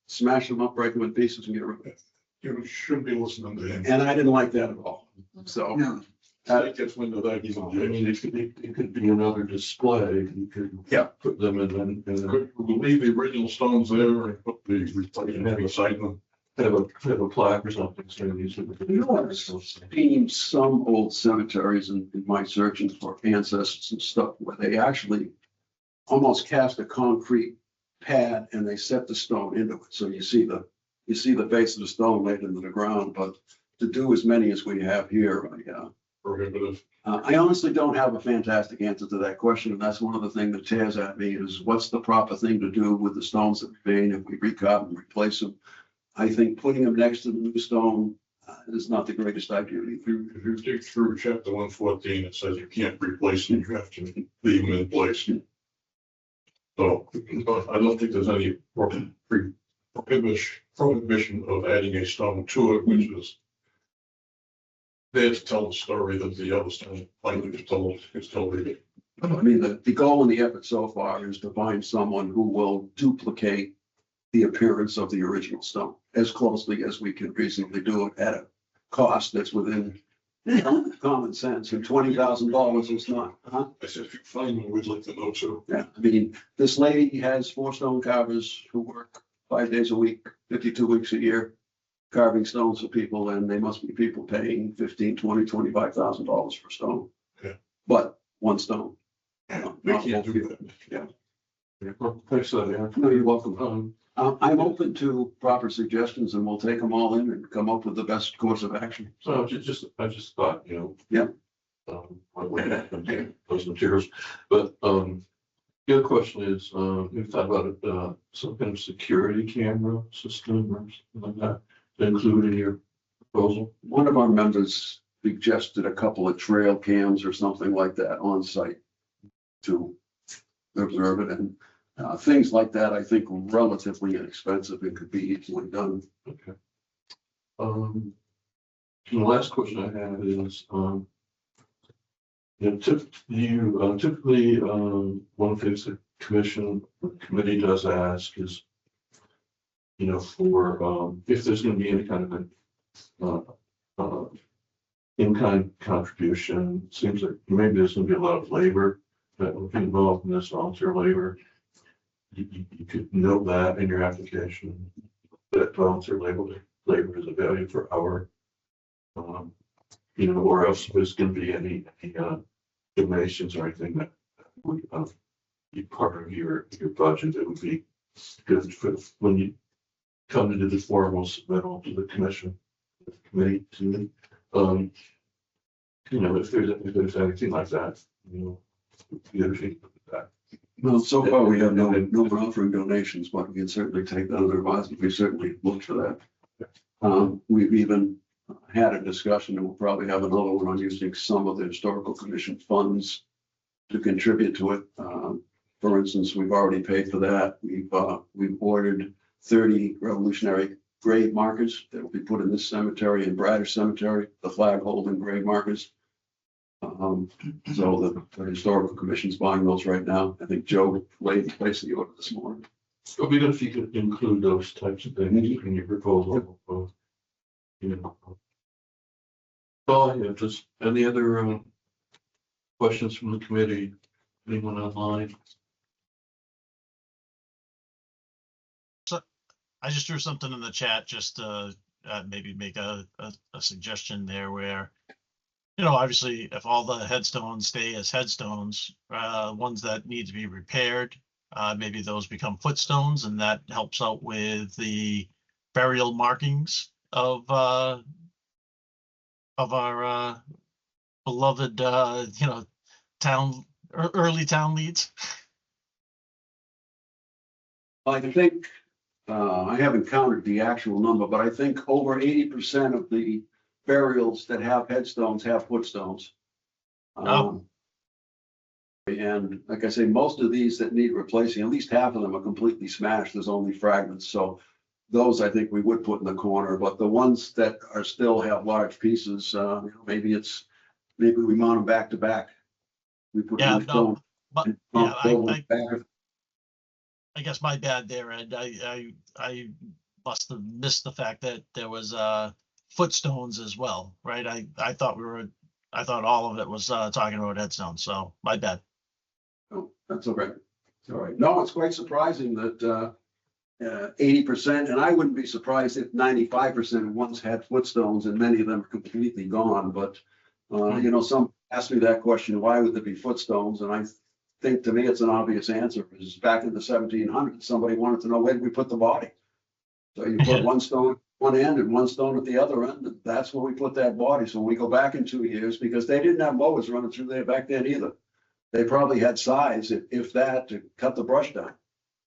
smash them up, break them in pieces and get rid of it. You shouldn't be listening to him. And I didn't like that at all. So No, State gets wind of that, he's I on mean, it could be another display. You could Yeah. put them in and Could we leave the original stones there and put the replacement beside them? have a plaque or something saying these are the. You know, I've seen some old cemeteries in my searching for ancestors and stuff where they actually almost cast a concrete pad and they set the stone into it. So you see the base of the stone laid into the ground, but to do as many as we have here, Prohibitive. I honestly don't have a fantastic answer to that question. And that's one of the things that tears at me is what's the proper thing to do with the stones that remain if we recarve and replace them? I think putting them next to the new stone is not the greatest idea. If you dig through chapter 114, it says you can't replace them, you have to leave them in place. So I don't think there's any prohibition of adding a stone to it, which is there to tell the story that the other stone likely is told. I mean, the goal and the effort so far is to find someone who will duplicate the appearance of the original stone as closely as we can reasonably do it at a cost that's within common sense, and $20,000 is not, huh? I said, if you find one, we'd like to know too. Yeah, I mean, this lady has 4 stone carvers who work 5 days a week, 52 weeks a year, carving stones for people, and they must be people paying $15,000, $20,000, $25,000 per stone. Yeah. But one stone. They can't do that. Yeah, well, thanks for that, Aaron. No, you're welcome. I'm open to proper suggestions and we'll take them all in and come up with the best course of action. So I just thought, Yeah. I wouldn't have them get those materials, but, the other question is, we've thought about, some kind of security camera system or something like that to include in your proposal. One of our members suggested a couple of trail cams or something like that on site to observe it, and things like that, I think relatively inexpensive and could be easily done. Okay. The last question I have is, typically, one of the things the committee does ask is, for, if there's gonna be any kind of in-kind contribution, seems like maybe there's gonna be a lot of labor that will be involved in this, volunteer labor. You could note that in your application, that volunteer labor is a value for our, or else there's gonna be any donations or anything that would be part of your budget. It would be good for when you come to do the formal submittal to the committee to, if there's anything like that, that. Well, so far we have no one offering donations, but we can certainly take that under advisement. We certainly look for that. We've even had a discussion, and we'll probably have another one on using some of the historical commission funds to contribute to it. For instance, we've already paid for that. We've ordered 30 Revolutionary grave markers that will be put in this cemetery and Bradish Cemetery, the flag holding grave markers. So the historical commission's buying those right now. I think Joe placed the order this morning. It would be good if you could include those types of things in your proposal. You know. Oh, yeah, just any other questions from the committee? Anyone online? I just threw something in the chat just to maybe make a suggestion there where, you know, obviously if all the headstones stay as headstones, ones that need to be repaired, maybe those become footstones, and that helps out with the burial markings of our beloved, you know, town, early town leads. I think, I haven't counted the actual number, but I think over 80% of the burials that have headstones have footstones. Oh. And like I say, most of these that need replacing, at least half of them are completely smashed. There's only fragments. So those I think we would put in the corner, but the ones that are still have large pieces, maybe we mount them back to back. We put Yeah, new stone. but and yeah, build them back. I guess my bad there, Ed. I must have missed the fact that there was footstones as well, right? I thought all of it was talking about headstones, so my bad. Oh, that's okay. It's all right. No, it's quite surprising that 80%, and I wouldn't be surprised if 95% once had footstones and many of them are completely gone. But you know, some asked me that question, why would there be footstones? And I think to me it's an obvious answer, because back in the 1700s, somebody wanted to know where did we put the body. So you put one stone at one end and one stone at the other end, and that's where we put that body. So when we go back in 2 years, because they didn't have mowers running through there back then either. They probably had size, if that, to cut the brush down.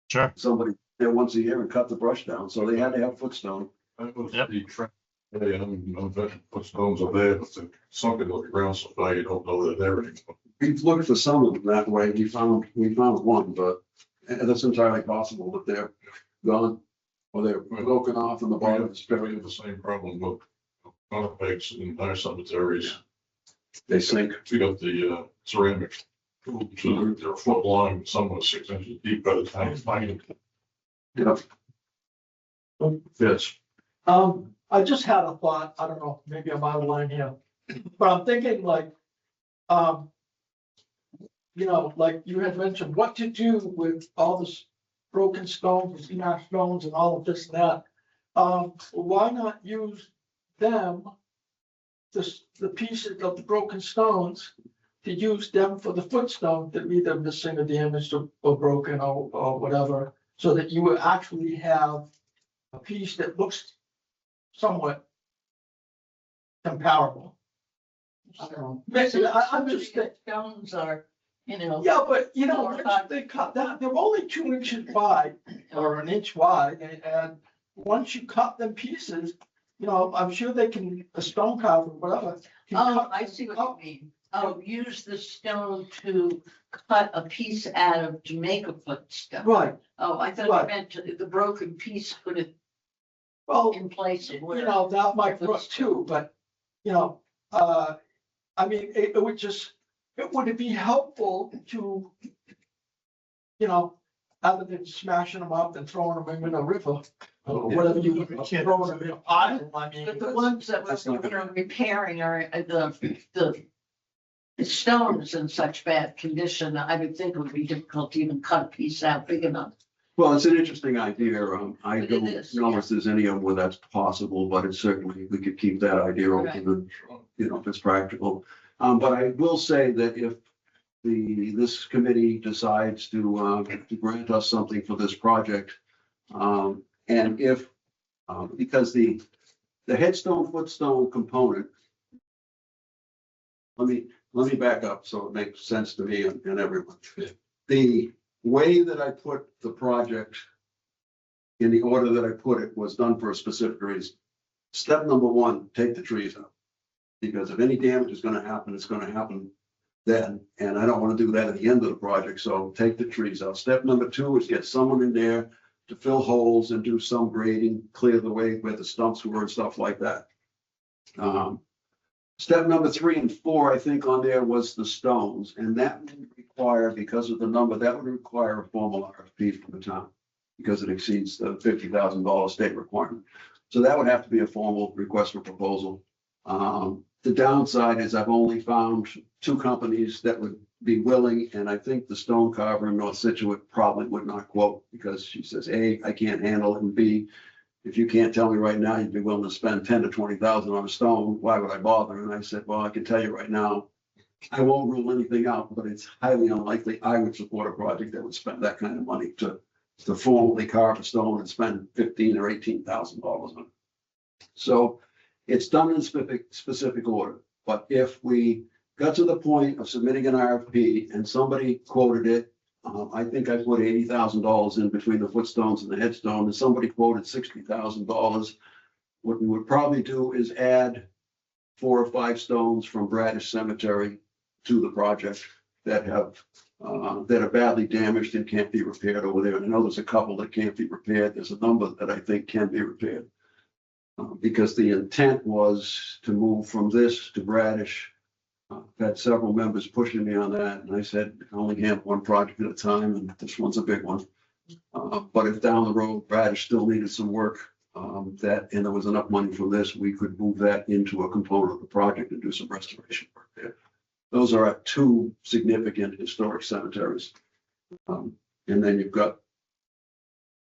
Sure. Somebody there once a year and cut the brush down, so they had to have footstone. That was Yep. the trend. Yeah, I'm betting footstones are there, but they're sunk into the ground so far you don't know they're there anymore. We've looked for some of them that way. We found one, but that's entirely possible that they're gone or they're broken off and the We bottom have is we buried. have the same problem with artifacts in our cemeteries. They sink. We got the ceramic tubes, they're a foot long, some are 6 inches deep by the time you find them. Yep. Yes. I just had a thought, I don't know, maybe I'm out of line here, but I'm thinking like, you know, like you had mentioned, what to do with all this broken stones, smashed stones and all of this and that. Why not use them, the pieces of the broken stones, to use them for the footstone that either missing or damaged or broken or whatever, so that you would actually have a piece that looks somewhat comparable. I don't know. Maybe, I'm just thinking, Stones are, you know. yeah, but you know, they cut that, they're only 2 inches wide or an inch wide, and once you cut them pieces, you know, I'm sure they can, a stone carver, whatever. can Oh, cut I them see what up. you mean. Oh, use the stone to cut a piece out of to make a footstone. Right, Oh, I thought Right. you meant the broken piece put it well, in place of you where. know, that might work too, but, you know, I mean, it would just, it would be helpful to, you know, other than smashing them up and throwing them in a river, or whatever you, throwing them in an island, I mean. But the ones that That's not we're repairing are the stones in such bad condition, I would think it would be difficult to even cut a piece out big enough. Well, it's an interesting idea. I But it don't is, know yeah. if there's any of them where that's possible, but it's certainly, we could keep that idea Right. open, and, you know, if it's practical. But I will say that if this committee decides to grant us something for this project, and if, because the headstone footstone component, let me back up so it makes sense to me and everyone. The way that I put the project in the order that I put it was done for a specific reason. Step number one, take the trees out. Because if any damage is gonna happen, it's gonna happen then, and I don't wanna do that at the end of the project, so take the trees out. Step number two is get someone in there to fill holes and do some grading, clear the way where the stumps were and stuff like that. Step number 3 and 4, I think on there was the stones, and that would require, because of the number, that would require a formal RFP from the town, because it exceeds the $50,000 state requirement. So that would have to be a formal request for proposal. The downside is I've only found 2 companies that would be willing, and I think the stone carver in North Situate probably would not quote, because she says, A, I can't handle it, and B, if you can't tell me right now, you'd be willing to spend 10 to 20,000 on a stone, why would I bother? And I said, well, I can tell you right now, I won't rule anything out, but it's highly unlikely I would support a project that would spend that kind of money to formally carve a stone and spend $15,000 or $18,000 on it. So it's done in specific order, but if we got to the point of submitting an RFP and somebody quoted it, I think I put $80,000 in between the footstones and the headstone, and somebody quoted $60,000. What we would probably do is add 4 or 5 stones from Bradish Cemetery to the project that are badly damaged and can't be repaired over there. And I know there's a couple that can't be repaired. There's a number that I think can be repaired. Because the intent was to move from this to Bradish. I've had several members pushing me on that, and I said, I only handle one project at a time, and this one's a big one. But if down the road, Bradish still needed some work, and there was enough money for this, we could move that into a component of the project and do some restoration work there. Those are our 2 significant historic cemeteries. And then you've got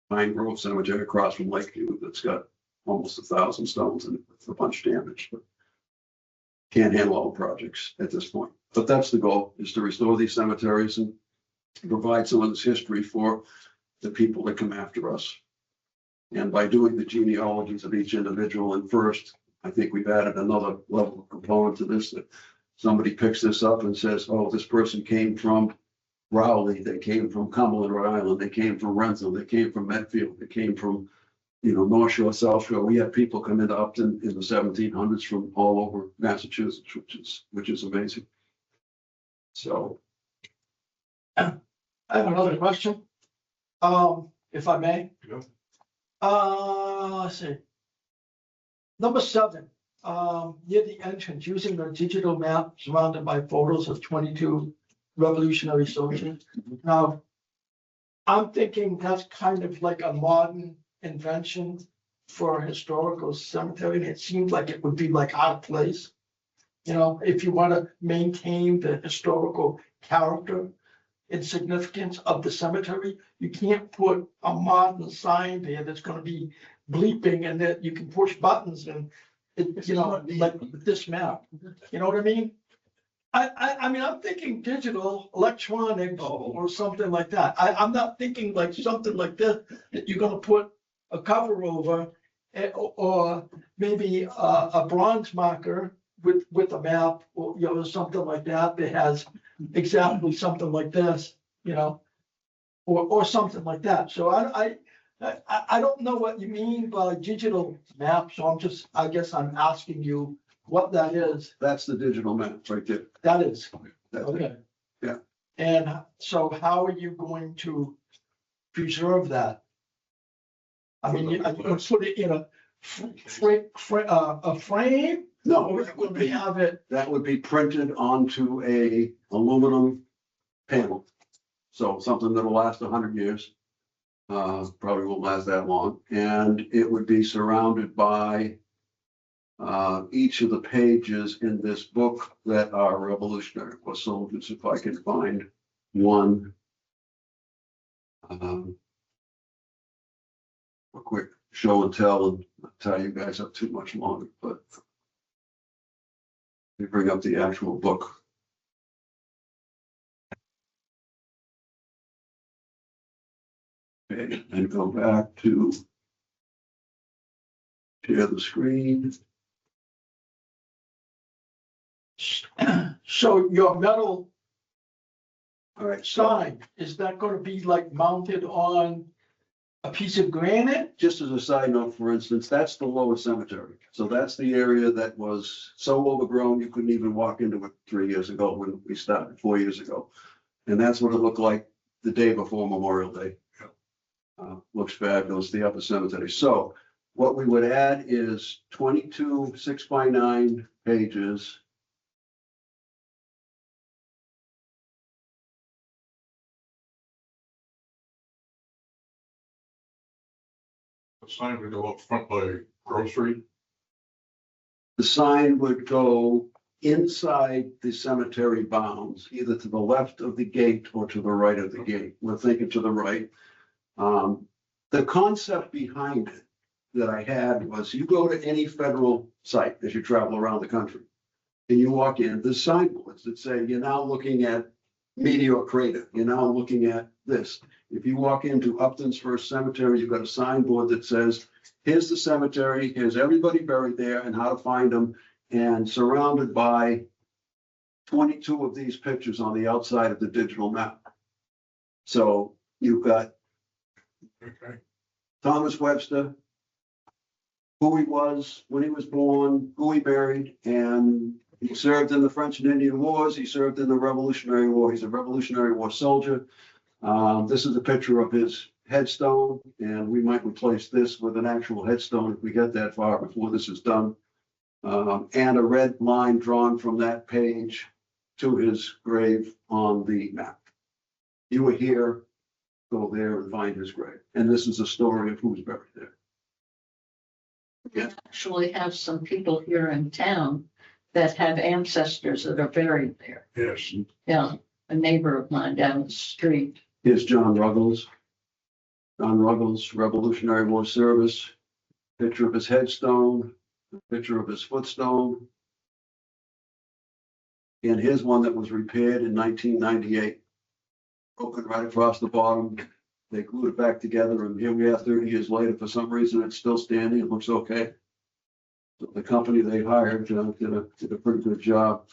Pine Grove Cemetery across from Lakeview that's got almost 1,000 stones and a bunch damaged, but can't handle all projects at this point. But that's the goal, is to restore these cemeteries and provide some of this history for the people that come after us. And by doing the genealogies of each individual in first, I think we've added another level of component to this, that somebody picks this up and says, oh, this person came from Rowley, they came from Cumberland, Rhode Island, they came from Rentham, they came from Medfield, they came from, North Shore, South Shore. We had people come into Upton in the 1700s from all over Massachusetts, which is amazing. So. I have another question. If I may. Yeah. Let's see. Number 7, near the entrance, using the digital map surrounded by photos of 22 Revolutionary Soldiers. Now, I'm thinking that's kind of like a modern invention for a historical cemetery. It seems like it would be like out of place. If you want to maintain the historical character and significance of the cemetery, you can't put a modern sign there that's going to be bleeping and that you can push buttons and like this map. You know what I mean? I mean, I'm thinking digital, electronic, or something like that. I'm not thinking like something like this that you're going to put a cover over, or maybe a bronze marker with a map, or something like that that has exactly something like this, or something like that. So I don't know what you mean by digital map, so I guess I'm asking you what that is. That's the digital map right there. That is, That's it. okay. Yeah. And so how are you going to preserve that? I mean, you gonna put it in a frame? No, Or would we have it? that would be printed onto a aluminum panel. So something that'll last 100 years. Probably won't last that long. And it would be surrounded by each of the pages in this book that are Revolutionary War Soldiers, if I can find one. A quick show and tell, and not tie you guys up too much longer, but we bring up the actual book. Okay, and go back to share the screen. So your metal All right, sign, is that gonna be like mounted on a piece of granite? just as a side note, for instance, that's the Lower Cemetery. So that's the area that was so overgrown, you couldn't even walk into it 3 years ago when we started, 4 years ago. And that's what it looked like the day before Memorial Day. Looks fabulous, the Upper Cemetery. So what we would add is 22 6x9 pages The sign would go up front by grocery. The sign would go inside the cemetery bounds, either to the left of the gate or to the right of the gate. We're thinking to the right. The concept behind it that I had was you go to any federal site as you travel around the country and you walk in, there's signboards that say, you're now looking at Meteor Crater. You're now looking at this. If you walk into Upton's First Cemetery, you've got a signboard that says, here's the cemetery, here's everybody buried there and how to find them. And surrounded by 22 of these pictures on the outside of the digital map. So you've got Okay. Thomas Webster, who he was, when he was born, who he married, and he served in the French and Indian Wars. He served in the Revolutionary War. He's a Revolutionary War soldier. This is a picture of his headstone, and we might replace this with an actual headstone if we get that far before this is done. And a red line drawn from that page to his grave on the map. You were here, go there and find his grave. And this is a story of who's buried there. We actually have some people here in town that have ancestors that are buried there. Yes. Yeah, a neighbor of mine down the street. Here's John Ruggles. John Ruggles, Revolutionary War service. Picture of his headstone, picture of his footstone. And here's one that was repaired in 1998. Broken right across the bottom. They glued it back together, and here we are 30 years later. For some reason, it's still standing. It looks okay. So the company they hired did a pretty good job.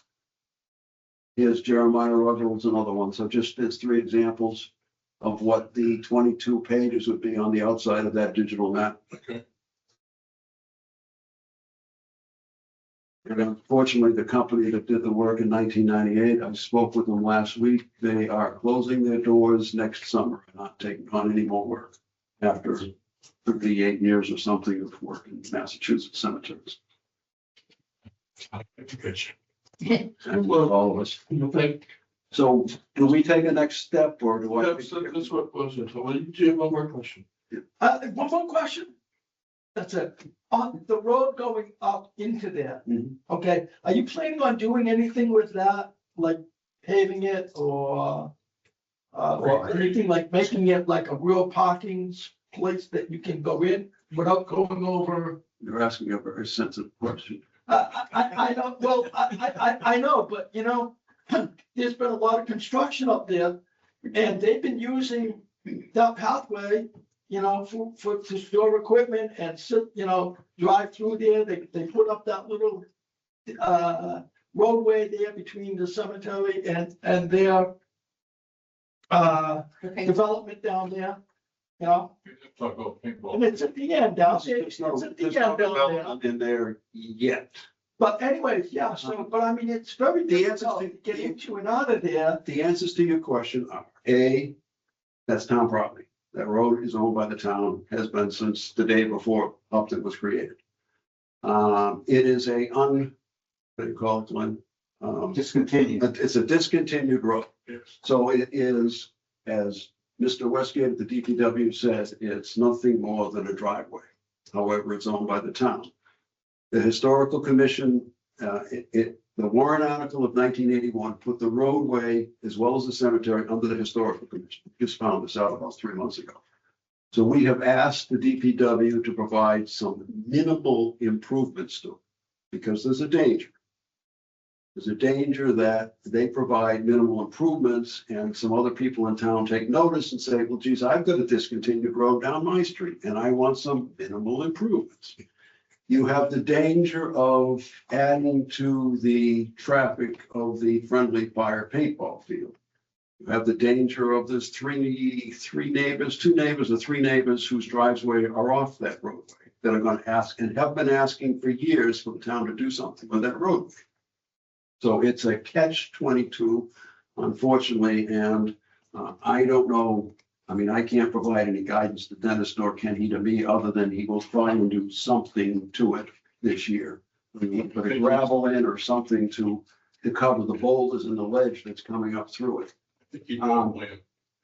Here's Jeremiah Ruggles, another one. So just there's 3 examples of what the 22 pages would be on the outside of that digital map. Okay. And unfortunately, the company that did the work in 1998, I spoke with them last week. They are closing their doors next summer, not taking on any more work after 38 years or something of work in Massachusetts cemeteries. And with all of us. Okay, So do we take a next step or do I? that's what was it. So, do you have one more question? One more question. That's it. On the road going up into there, Mhm. okay, are you planning on doing anything with that, like paving it or anything like making it like a real parking place that you can go in without going over? You're asking a very sensitive question. I know, well, I know, but you know, there's been a lot of construction up there and they've been using that pathway, you know, to store equipment and sit, you know, drive through there. They put up that little roadway there between the cemetery and their development down there, you know, Talk about paintball. and it's at the end down there. There's no It's at the there's end no down there. development in there yet. But anyways, yeah, so, but I mean, it's very The answer difficult to- to get into and out of there. The answers to your question are, A, that's town property. That road is owned by the town, has been since the day before Upton was created. It is what do you call it, Glenn? Discontinued. It's a discontinued road. Yes. So it is, as Mr. Westgate at the DPW says, it's nothing more than a driveway. However, it's owned by the town. The Historical Commission, the Warren article of 1981 put the roadway as well as the cemetery under the Historical Commission. We just found this out about 3 months ago. So we have asked the DPW to provide some minimal improvements to it because there's a danger. There's a danger that they provide minimal improvements and some other people in town take notice and say, well, geez, I've got a discontinued road down my street and I want some minimal improvements. You have the danger of adding to the traffic of the friendly fire paintball field. You have the danger of there's two neighbors or three neighbors whose driveway are off that roadway that are going to ask and have been asking for years for the town to do something with that roadway. So it's a catch-22, unfortunately, and I don't know. I mean, I can't provide any guidance to Dennis, nor can he to me, other than he will try and do something to it this year. Put a gravel in or something to cover the boulders and the ledge that's coming up through it. I think you know,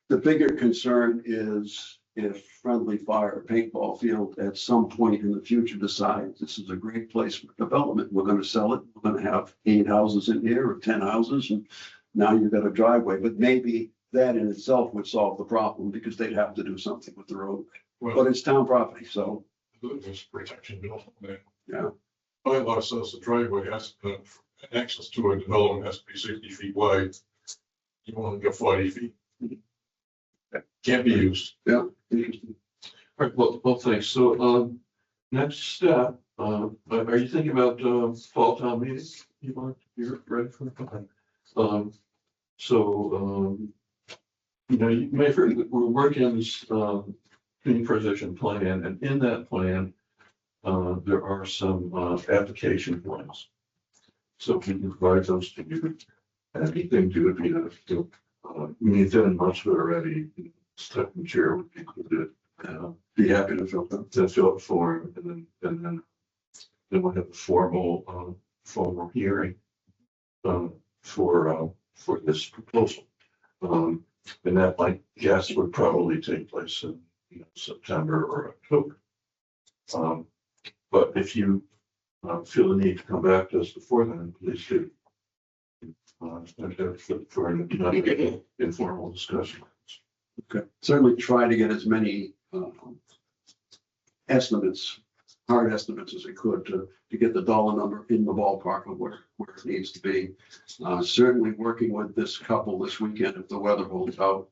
The bigger concern is if Friendly Fire Paintball Field at some point in the future decides this is a great place for development, we're gonna sell it, we're gonna have 8 houses in here or 10 houses, and now you've got a driveway, but maybe that in itself would solve the problem because they'd have to do something with the road. But Well, it's town property, so, there's protection built on that. yeah. Bylaw says the driveway has, access to a development has to be 60 feet wide. You only get 40 feet. Can't be used. Yeah, interesting. All right, well, thanks. So, next step, are you thinking about, fall town meeting? You're ready for it? You know, you may have heard that we're working on this, community preservation plan, and in that plan, there are some, application forms. So we can provide those to you. Anything to be, we need that in much of it already. Stuff and chair would be included. Be happy to fill out the form, and then we'll have a formal hearing for this proposal. And that, my guess, would probably take place in September or October. But if you feel the need to come back to us before then, please do. For an informal discussion. Okay, certainly try to get as many estimates, hard estimates as we could to get the dollar number in the ballpark of where it needs to be. Certainly working with this couple this weekend, if the weather holds out.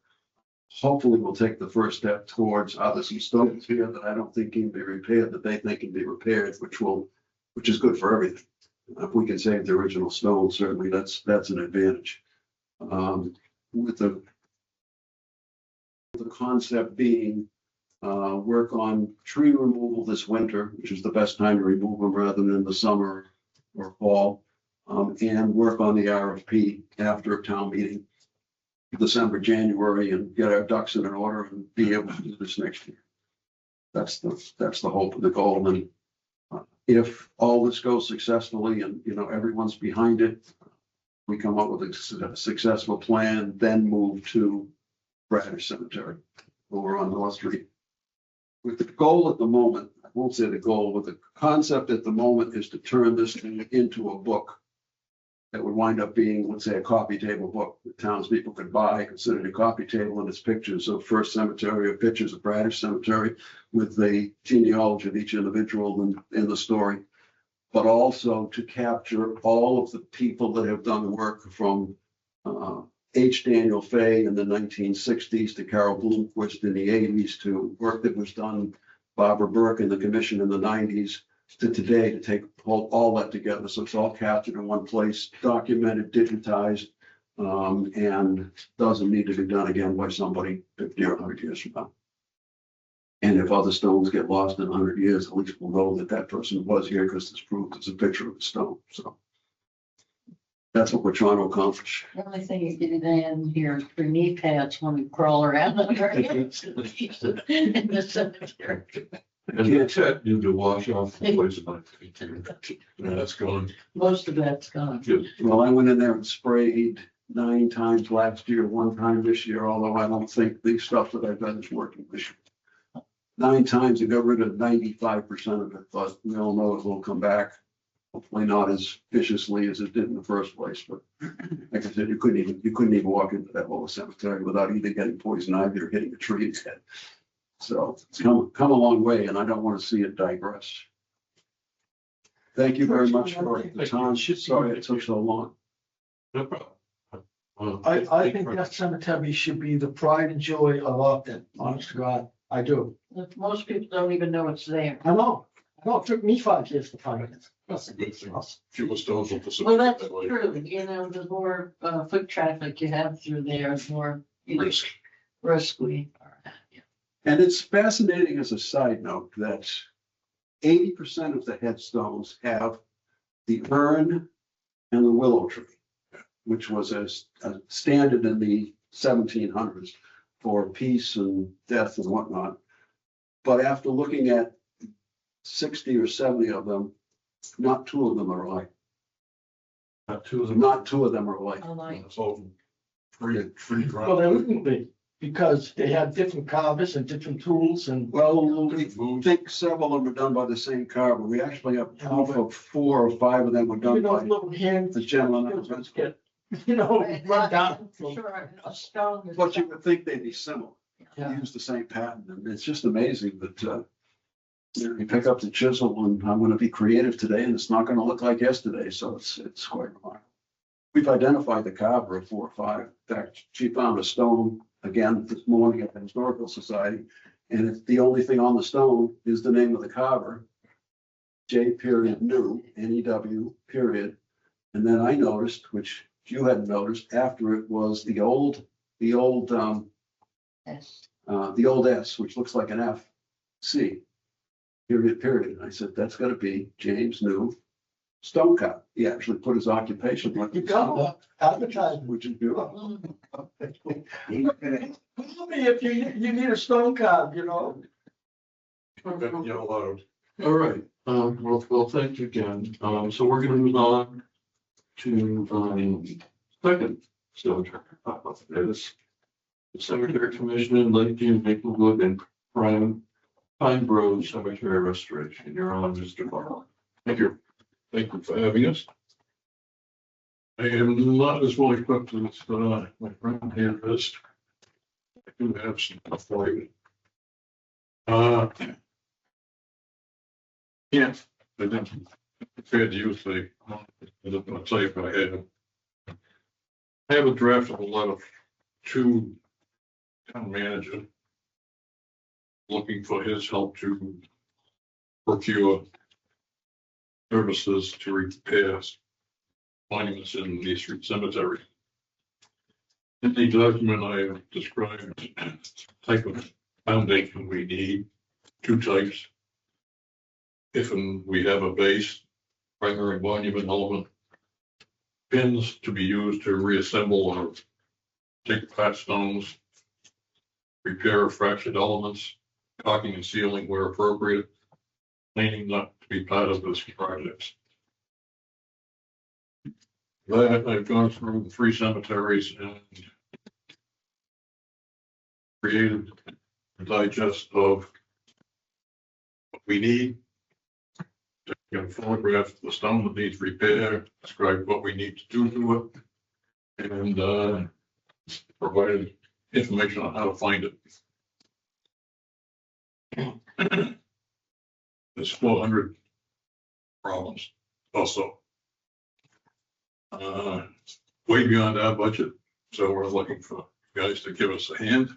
Hopefully we'll take the first step towards some stones here that I don't think can be repaired, that they think can be repaired, which is good for everything. If we can save the original stone, certainly that's an advantage. With the concept being work on tree removal this winter, which is the best time to remove them rather than in the summer or fall, and work on the RFP after a town meeting, December, January, and get our ducks in order and be able to do this next year. That's the hope and the goal. And if all this goes successfully and everyone's behind it, we come up with a successful plan, then move to Bradish Cemetery over on North Street. With the goal at the moment, I won't say the goal, but the concept at the moment is to turn this thing into a book that would wind up being, let's say, a coffee table book that townspeople could buy, considered a coffee table, and it's pictures of First Cemetery or pictures of Bradish Cemetery with the genealogy of each individual in the story, but also to capture all of the people that have done work from H. Daniel Fay in the 1960s to Carol Bloomquist in the 80s to work that was done, Barbara Burke in the commission in the 90s to today, to take all that together. So it's all captured in one place, documented, digitized, and doesn't need to be done again by somebody 50 or 100 years from now. And if other stones get lost in 100 years, at least we'll know that that person was here because it's proved it's a picture of a stone. So that's what we're trying to accomplish. The only thing you get in here for knee pads when we crawl around under in the cemetery. And the Ted need to wash off the place of my feet. That's gone. Most of that's gone. Well, I went in there and sprayed 9 times last year, 1 time this year, although I don't think the stuff that I've done is working this year. 9 times and got rid of 95% of it, but we all know it will come back. Hopefully not as viciously as it did in the first place, but like I said, you couldn't even walk into that little cemetery without either getting poison ivy or hitting a tree in the head. So it's come a long way, and I don't want to see it digress. Thank you very much for the time. Sorry it took so long. No problem. I think that cemetery should be the pride and joy of Upton, honest to God, I do. Most people don't even know it's there. I know, it took me 5 years to find it. That's a good thing. Fewer stones will disappear. Well, that's that way. true. The more foot traffic you have through there, the more Risk. risk we are at. Yeah. And it's fascinating as a side note that 80% of the headstones have the urn and the willow tree, which was a standard in the 1700s for peace and death and whatnot. But after looking at 60 or 70 of them, not 2 of them are alike. Not 2 of them. Not 2 of them are alike. I like, It's all free Well, they wouldn't be. because they had different carvers and different tools and. Well, we think several of them are done by the same carver. We actually have proof of 4 or 5 of them were You done know, by little hand. the gentleman. that was- Get, you know, run down. Sure, a stone. is But you stone. would think they'd be similar. Yeah. Use the same pattern. And it's just amazing that, you pick up the chisel and I'm gonna be creative today and it's not gonna look like yesterday. So it's quite remarkable. We've identified the carver of 4 or 5. In fact, she found a stone again this morning at the Historical Society. And it's the only thing on the stone is the name of the carver. J period new, N-E-W period. And then I noticed, which you hadn't noticed, after it was the old Yes. the old S, which looks like an F, C, period. And I said, that's gotta be James New Stone Cut. He actually put his occupation. like You go, advertising. Which is beautiful. Call me if you need a stone carve, you know. Yell loud. All right, well, thank you again. So we're gonna move on to, second cemetery. This the Cemetery Commission in Lakeview, Maplewood, and Pine Grove Cemetery Restoration. You're on, Mr. Barlow. Thank you. Thank you for having us. I am not as well equipped as my friend here is. I do have some stuff for you. Yeah, I didn't prepare to use the, I'll tell you if I have. I have a draft of a letter to town manager looking for his help to procure services to repair monuments in the Street Cemetery. In the document, I have described the type of foundation we need, 2 types. If we have a base, primary monument element, pins to be used to reassemble or take apart stones, repair fractured elements, caulking and sealing where appropriate, cleaning not to be part of this project. That I've gone through the 3 cemeteries and created a digest of what we need. You know, photograph the stone that needs repair, describe what we need to do to it, and provided information on how to find it. There's 400 problems also. Way beyond our budget, so we're looking for guys to give us a hand.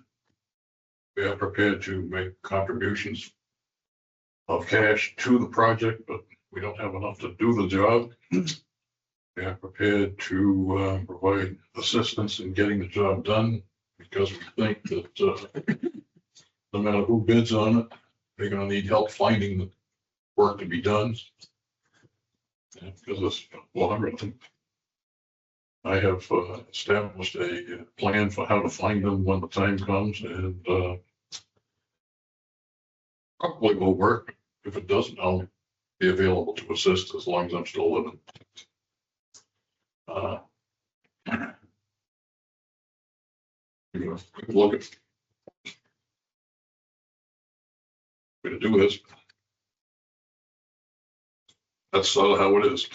We are prepared to make contributions of cash to the project, but we don't have enough to do the job. We are prepared to provide assistance in getting the job done because we think that no matter who bids on it, they're going to need help finding the work to be done. And because it's 400 of them, I have established a plan for how to find them when the time comes, and probably will work. If it doesn't, I'll be available to assist as long as I'm still living. You know, look at way to do this. That's how it is.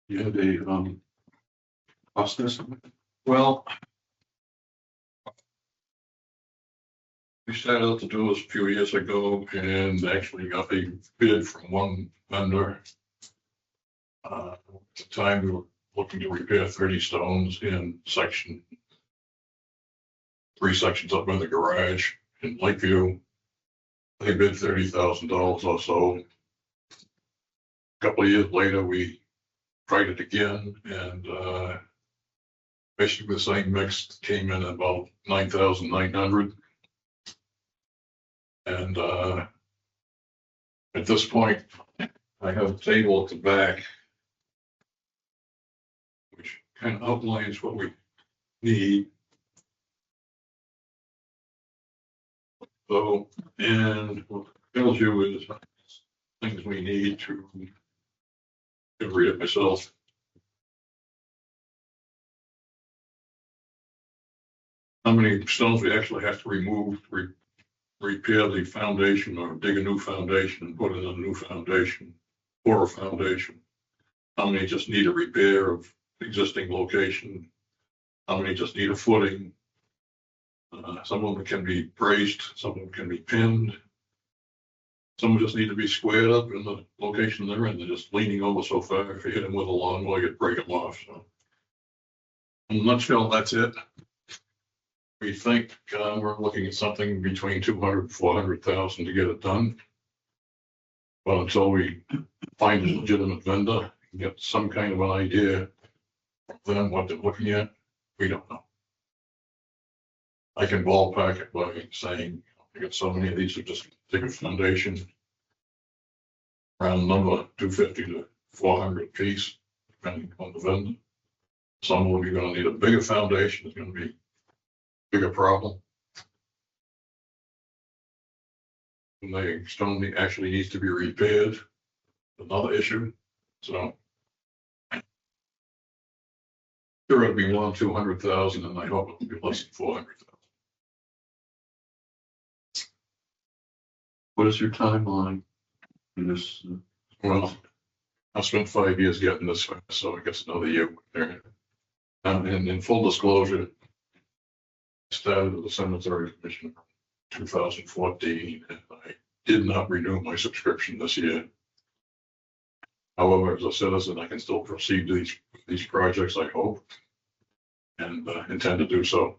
You had a, cost estimate? Well, we started out to do this a few years ago and actually got a bid from one vendor. At the time, we were looking to repair 30 stones in 3 sections up in the garage in Lakeview. They bid $30,000 or so. A couple of years later, we tried it again, and basically the same mix came in at about 9,900. And at this point, I have a table at the back which kind of outlines what we need. So, and what it tells you is things we need to read it myself. how many stones we actually have to remove, repair the foundation or dig a new foundation and put in a new foundation or a foundation. How many just need a repair of existing location? How many just need a footing? Some of them can be braced, some of them can be pinned. Some just need to be squared up in the location they're in. They're just leaning over so far. If you hit them with a lawnmower, you'd break them off. So, in a nutshell, that's it. We think we're looking at something between 200 and 400,000 to get it done. But until we find a legitimate vendor, get some kind of an idea of them, what they're looking at, we don't know. I can ballpark it by saying, I got so many of these are just take a foundation. Round number 250 to 400 piece, depending on the vendor. Some of them you're gonna need a bigger foundation, it's gonna be a bigger problem. And the stone actually needs to be repaired, another issue, so. There would be 200,000 and I hope it will be less than 400,000. What is your timeline in this? Well, I spent 5 years getting this far, so I guess another year there. And in full disclosure, I started as a cemetery commissioner in 2014, and I did not renew my subscription this year. However, as a citizen, I can still proceed to these projects, I hope, and intend to do so.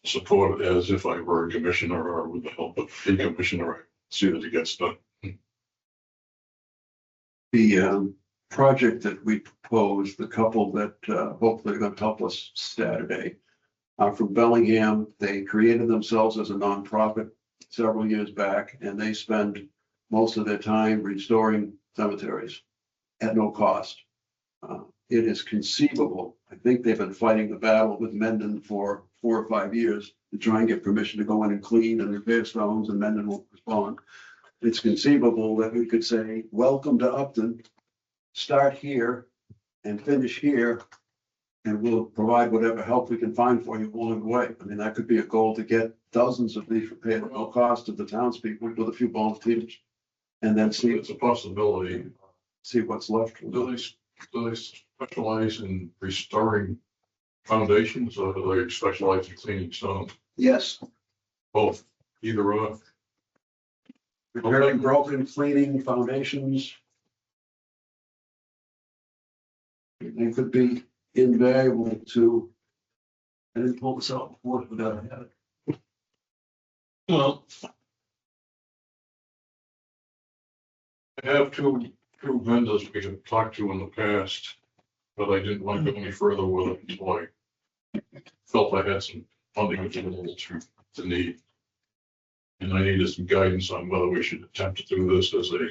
Support it as if I were a commissioner or with the help of a commissioner, I see that it gets done. The project that we proposed, the couple that hopefully are going to help us Saturday, from Bellingham. They created themselves as a nonprofit several years back, and they spend most of their time restoring cemeteries at no cost. It is conceivable. I think they've been fighting the battle with Mendon for 4 or 5 years to try and get permission to go in and clean and repair stones, and Mendon will respond. It's conceivable that we could say, welcome to Upton, start here and finish here, and we'll provide whatever help we can find for you along the way. I mean, that could be a goal to get dozens of these repaired at no cost to the townspeople with a few volunteers. And then see It's a possibility. what's left. Do they specialize in restoring foundations, or do they specialize in cleaning stone? Yes, Both, either or. repairing broken, cleaning foundations. They could be invaluable to, I didn't pull this out before, but I had it. Well, I have two vendors we have talked to in the past, but I didn't want to go any further with it until I felt I had some funding available to need. And I needed some guidance on whether we should attempt to do this as a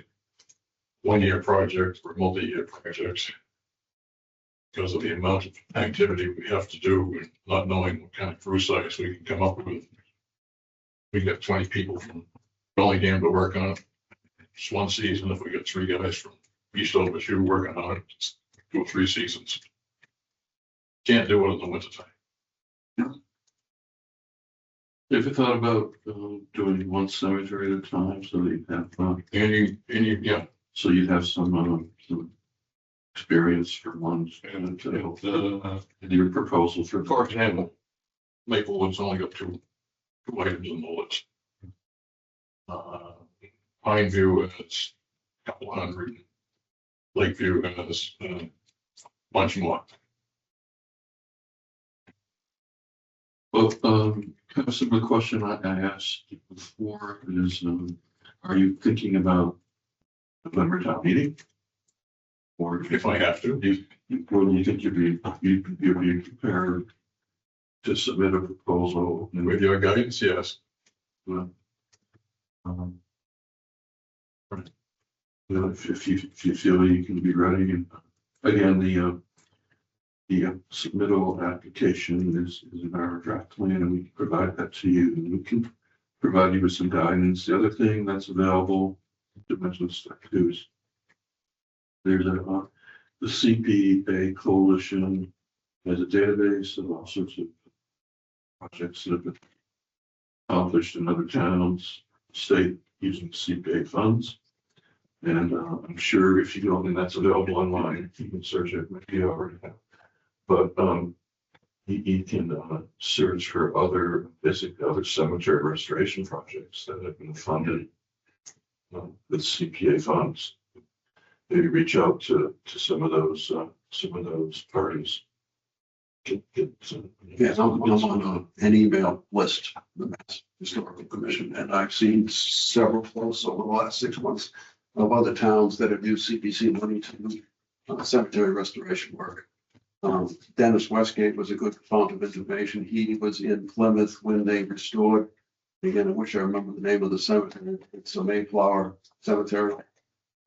one-year project or multi-year project. Because of the amount of activity we have to do and not knowing what kind of crew size we can come up with. We get 20 people from Bellingham to work on it. It's one season. If we get 3 guys from East Overshoe working on it, it's 2 or 3 seasons. Can't do it in the wintertime. Have you thought about doing one cemetery at a time so that you have, Yeah. so you'd have some experience for one and your proposal For example, Maplewood's only got two items on the list. Pineview has a couple hundred. Lakeview has a bunch more. Well, kind of similar question I asked before is, are you thinking about November town meeting? Or If I have to. Or do you think you'd be prepared to submit a proposal? With your guidance, yes. Right. If you feel you can be ready, and again, the submittal application is in our draft plan, and we can provide that to you, and we can provide you with some guidance. The other thing that's available to mention stuff too is there's the CPA Coalition has a database of all sorts of projects that have been accomplished in other towns, state using CPA funds. And I'm sure if you go, and that's available online, you can search it, maybe you already have. But you can search for other, basically other cemetery restoration projects that have been funded with CPA funds. Maybe reach out to some of those parties. Get some. Yeah, I'm on an email list, the Mass Historical Commission, and I've seen several posts over the last 6 months of other towns that have used CPC money to do cemetery restoration work. Dennis Westgate was a good fount of information. He was in Plymouth when they restored, again, I wish I remember the name of the cemetery. It's a Mayflower Cemetery.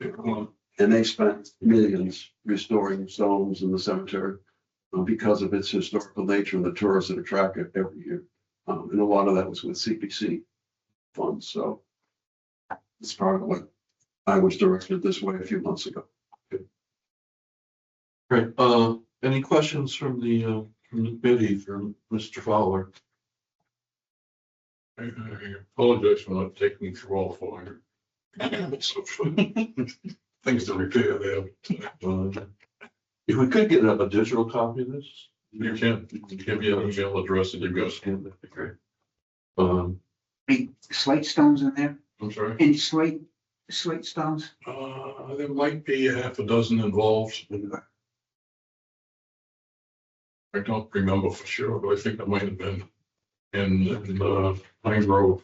And they spent millions restoring stones in the cemetery because of its historical nature and the tourists that attract it every year. And a lot of that was with CPC funds. So it's part of what I was directed this way a few months ago. Right, any questions from the committee from Mr. Fowler? I apologize for not taking through all 400. Things to repair there. If we could get a digital copy of this. You can give me an email address that you've got. That'd be great. Any slate stones in there? I'm sorry. Any slate stones? There might be a half a dozen involved. I don't remember for sure, but I think that might have been in Pine Grove.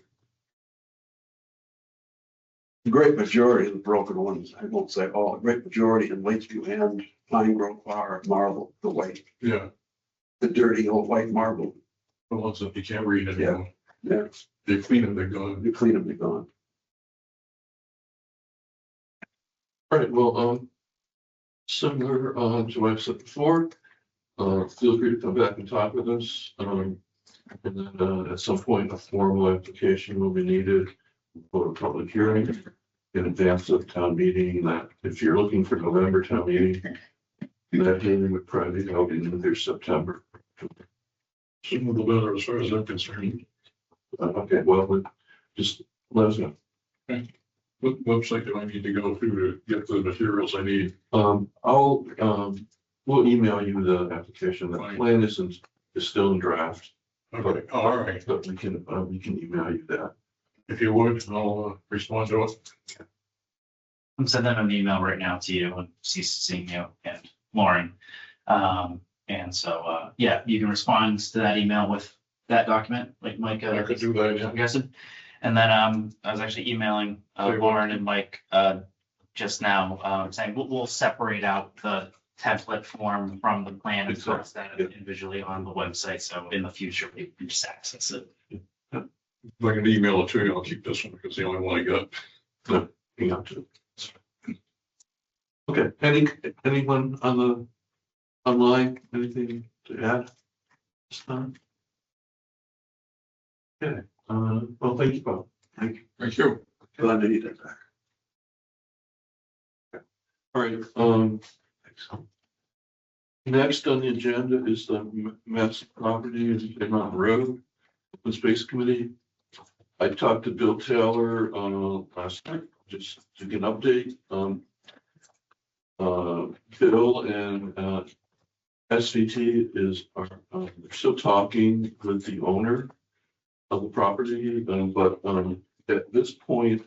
The great majority of the broken ones, I won't say all, a great majority in Lakeview and Pine Grove are marble, the white, Yeah, the dirty old white marble. the ones that you can't read anymore. Yeah, They clean them, they're gone. you clean them, they're gone. All right, well, similar to what I've said before, feel free to come back and talk with us. And then at some point, a formal application will be needed for a public hearing in advance of town meeting. That if you're looking for November town meeting, that hearing would probably be held in either September. Sooner the better, as far as I'm concerned. Okay, well, then just let us know. What website do I need to go to get the materials I need? We'll email you the application. The Fine. plan is still in draft. Okay, all right. But we can email you that. If you would, I'll respond to it. I'm sending an email right now to you and CCing you and Lauren. And so, yeah, you can respond to that email with that document, like Mike. I could do that, yeah. I'm guessing. And then I was actually emailing Lauren and Mike just now, saying we'll separate out the template form from the plan and post that individually on the website. So in the future, we can just access it. If I can email it to you, I'll keep this one because it's the only one I got. Hang on to it. Okay, anyone on the online, anything to add this time? Okay, well, thank you, Bob. Thank you. Thank you. Glad to need that back. All right, next on the agenda is the Mass Property and Mountain Road Open Space Committee. I talked to Bill Taylor last night, just to get an update. Bill and SVT they're still talking with the owner of the property, but at this point,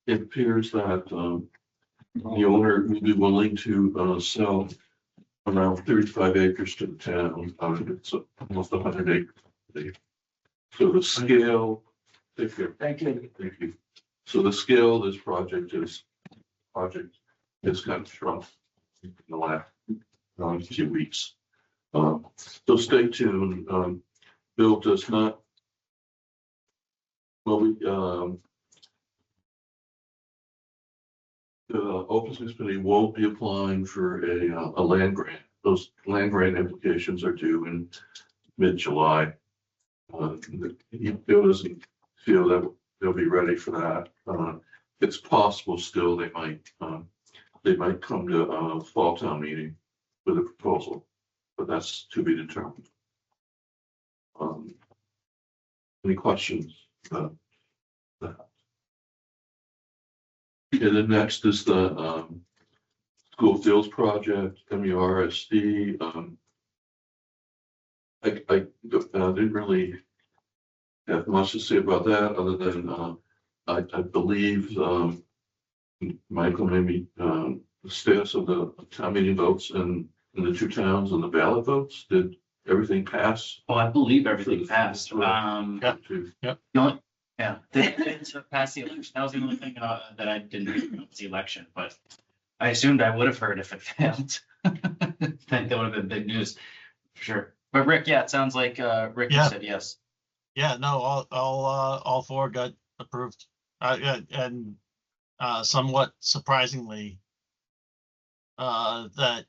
it appears that the owner will be willing to sell around 35 acres to the town. It's almost 100 acres. So the scale, thank you. Thank you. So the scale of this project is kind of shrunk in the last few weeks. So stay tuned. Bill does not. Well, the Open Space Committee won't be applying for a land grant. Those land grant applications are due in mid-July. Bill doesn't feel that they'll be ready for that. It's possible still they might come to a fall town meeting with a proposal, but that's to be determined. any questions about that? And then next is the, school fields project, MERSD. I didn't really have much to say about that, other than, I believe, Michael, maybe, the status of the town meeting votes in the two towns and the ballot votes, did everything pass? Oh, I believe everything passed. Yeah. To- The only, yeah, they didn't pass the election. That was the only thing that I didn't hear about was the election, but I assumed I would have heard if it failed. I think that would have been big news, for sure. But Rick, yeah, it sounds like Rick you Yeah. said yes. Yeah, no, all four got approved. Yeah, and somewhat surprisingly, that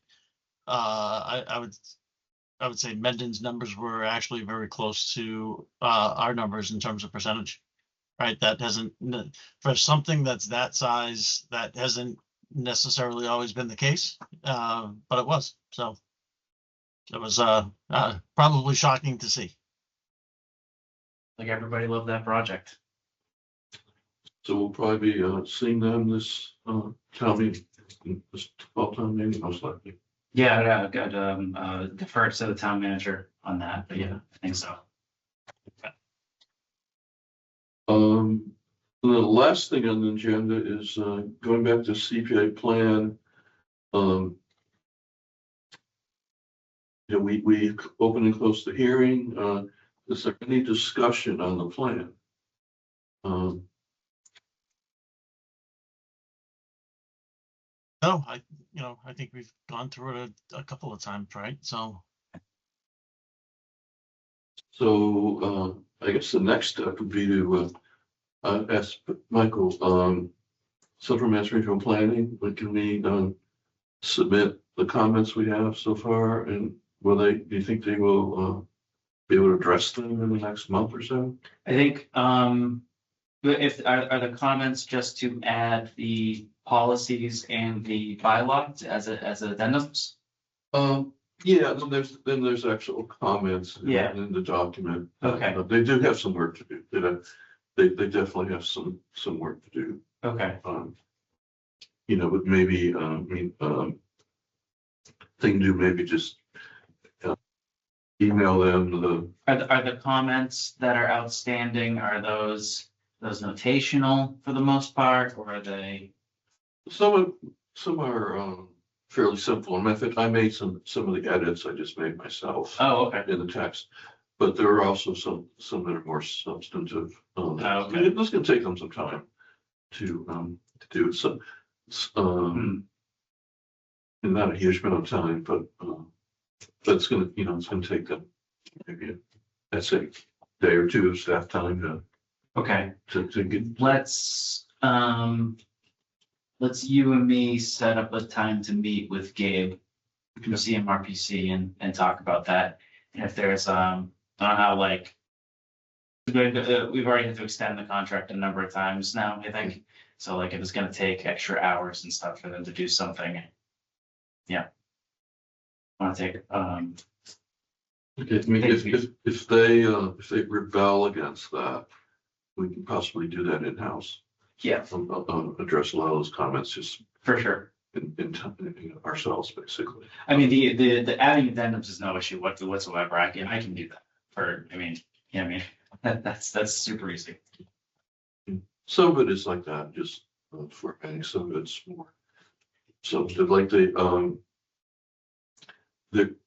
I would say Mendon's numbers were actually very close to our numbers in terms of percentage. Right, that hasn't, for something that's that size, that hasn't necessarily always been the case, but it was, so. It was probably shocking to see. Like everybody loved that project. So we'll probably be seeing them this town meeting, this fall town meeting, most likely. Yeah, got defer to the town manager on that, but yeah, I think so. And the last thing on the agenda is going back to CPA plan. We open and close the hearing. Is there any discussion on the plan? No, I think we've gone through it a couple of times, right? So, I guess the next step would be to ask Michael, Central Mass Regional Planning, when can we submit the comments we have so far, and do you think they will be able to address them in the next month or so? I think, if, are the comments just to add the policies and the bylaws as addendums? Yeah, then there's actual comments Yeah. in the document. Okay. They do have some work to do. They definitely have some work to do. Okay, But maybe, thing to do, maybe just email them are the comments that are outstanding, are those notational for the most part, or are they? some are fairly simple. And I made some of the edits I just made myself Oh, okay, in the text. But there are also some that are more substantive. okay. This can take them some time to do it. So, and not a huge amount of time, but it's gonna take them maybe, I'd say, day or two of staff time Okay, to get. let's you and me set up a time to meet with Gabe from CMRPC and talk about that. And if there's, I don't know how, like, we've already had to extend the contract a number of times now, I think. So like, if it's gonna take extra hours and stuff for them to do something. Yeah. Want to take, Okay, I mean, if they rebel against that, we can possibly do that in-house. yeah, Address a lot of those comments just for sure. in ourselves, basically. I mean, the adding addendums is no issue whatsoever. I can do that that's super easy. Some of it is like that, just for adding, some of it's more. So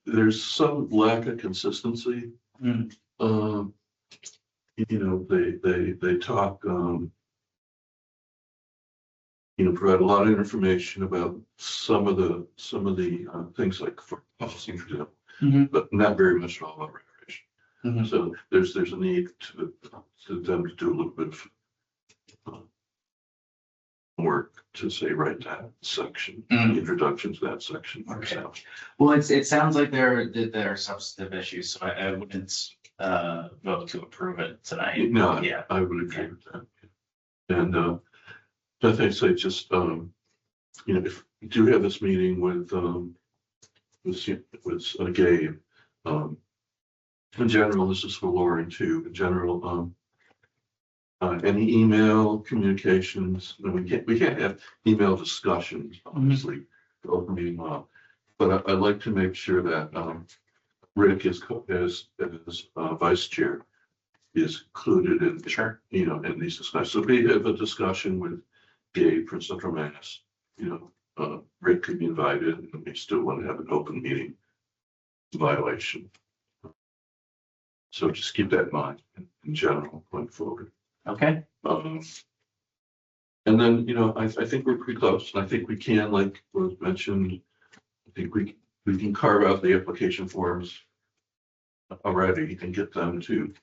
there's some lack of consistency. Mm. They talk, provide a lot of information about some of the things like for policy, for example, Mhm. but not very much at all about recreation. Mhm. So there's a need to them to do a little bit of work to say, right, that section, Mhm. introduction to that section. For Okay. example. Well, it sounds like there are substantive issues, so I wouldn't vote to approve it tonight. No, Yeah. I would agree with that. And I think say just, if you do have this meeting with Gabe, in general, this is for Lauren too, in general, any email communications, and we can't have email discussions, obviously, the open meeting law. But I'd like to make sure that, Rick is, vice chair is included in, Sure. you know, in these discussions. So if we have a discussion with Dave from Central Mass, you know, Rick could be invited, and we still want to have an open meeting violation. So just keep that in mind in general going forward. Okay. And then, you know, I think we're pretty close, and I think we can, like was mentioned, I think we can carve out the application forms already and get them to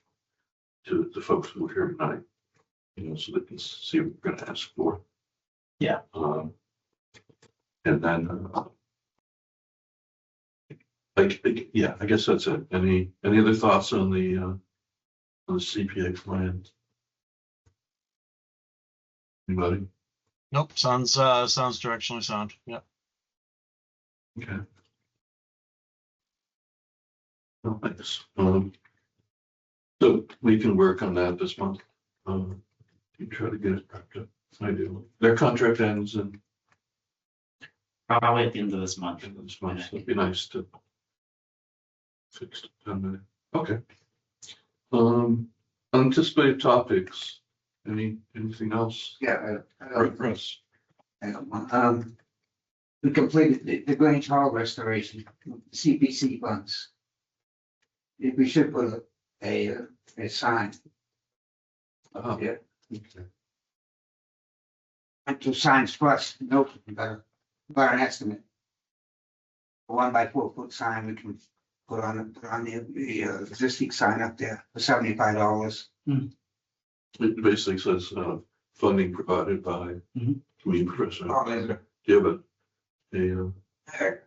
the folks who are here tonight, you know, so they can see what we're gonna ask for. Yeah. And then, yeah, I guess that's it. Any other thoughts on the CPA plan? Anybody? Nope, sounds directionally sound. Yeah. Okay. Well, thanks. So we can work on that this month. You try to get it wrapped up. I do. Their contract ends in Probably at the end of this month. this month. So it'd be nice to fix it. Okay. Unanticipated topics. Anything else? Yeah. Right, Russ? We completed the Grange Hall restoration, CPC funds. We should put a sign Oh, up there. okay. And 2 signs plus, note, about an estimate. A 1 by 4 foot sign we can put on the existing sign up there for $75. It basically says, funding provided by Mhm. community professional. Oh, is it? Yeah, but a,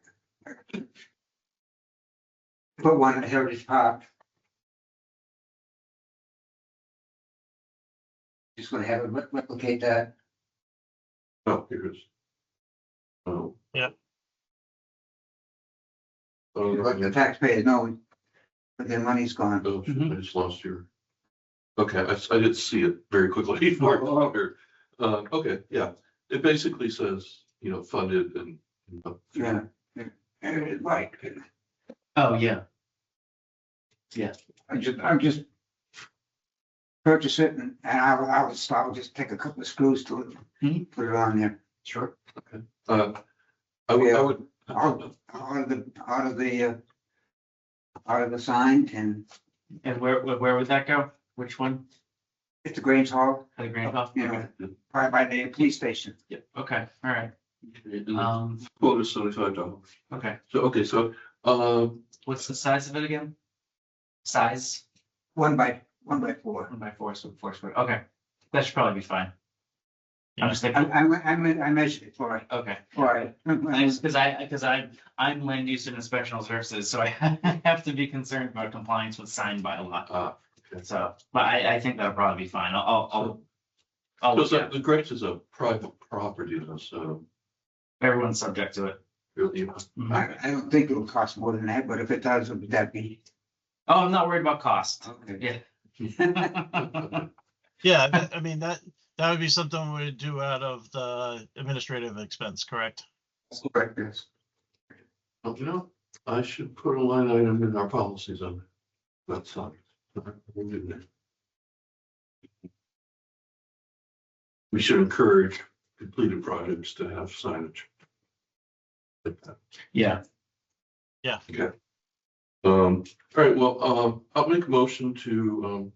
Put one at Heritage Park. Just gonna have it replicate that. oh, here's. Oh. Yep. Let the taxpayers know that their money's gone. Oh, I just lost your. Okay, I did see it very quickly. Okay, yeah, it basically says, you know, funded and. Yeah. Right. Oh, yeah. I'm just purchase it and I'll just take a couple of screws to it, Mhm. put it on there. Sure. I would, Out of the sign and And where would that go? Which one? it's the Grange Hall, The Grand Hall? you know, right by the police station. Yep, okay, all right. quote is $75. Okay, So, what's the size of it again? Size? 1 by 4. 1 by 4, so 4 square, okay. That should probably be fine. I'm just thinking, I measured it for it. okay. Right. Because I'm land use and inspectional services, so I have to be concerned about compliance with sign by law. okay. So, but I think that'll probably be fine. I'll look Because at it. the Grange is a private property, though, so Everyone's subject to it. really, Mhm. I don't think it'll cost more than that, but if it does, would that be? Oh, I'm not worried about cost. Okay. Yeah. Yeah, I mean, that would be something we'd do out of the administrative expense, correct? Correct, yes. you know, I should put a line item in our policies on that side. We should encourage completed projects to have signage. Like that. Yeah. Okay. All right, well, I'll make a motion to,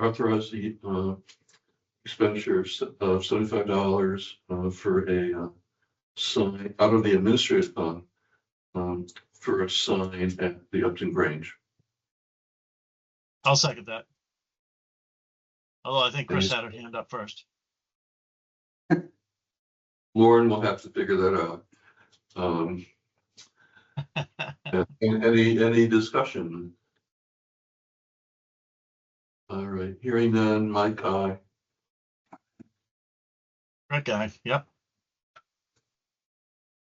authorize the, expenditure of $75, for a, sign out of the administrative fund, for a sign at the Upton Grange. I'll second that. Although I think Chris had her hand up first. Lauren will have to figure that out. Any discussion? All right, hearing none, Mike, aye. Rick guy, yep.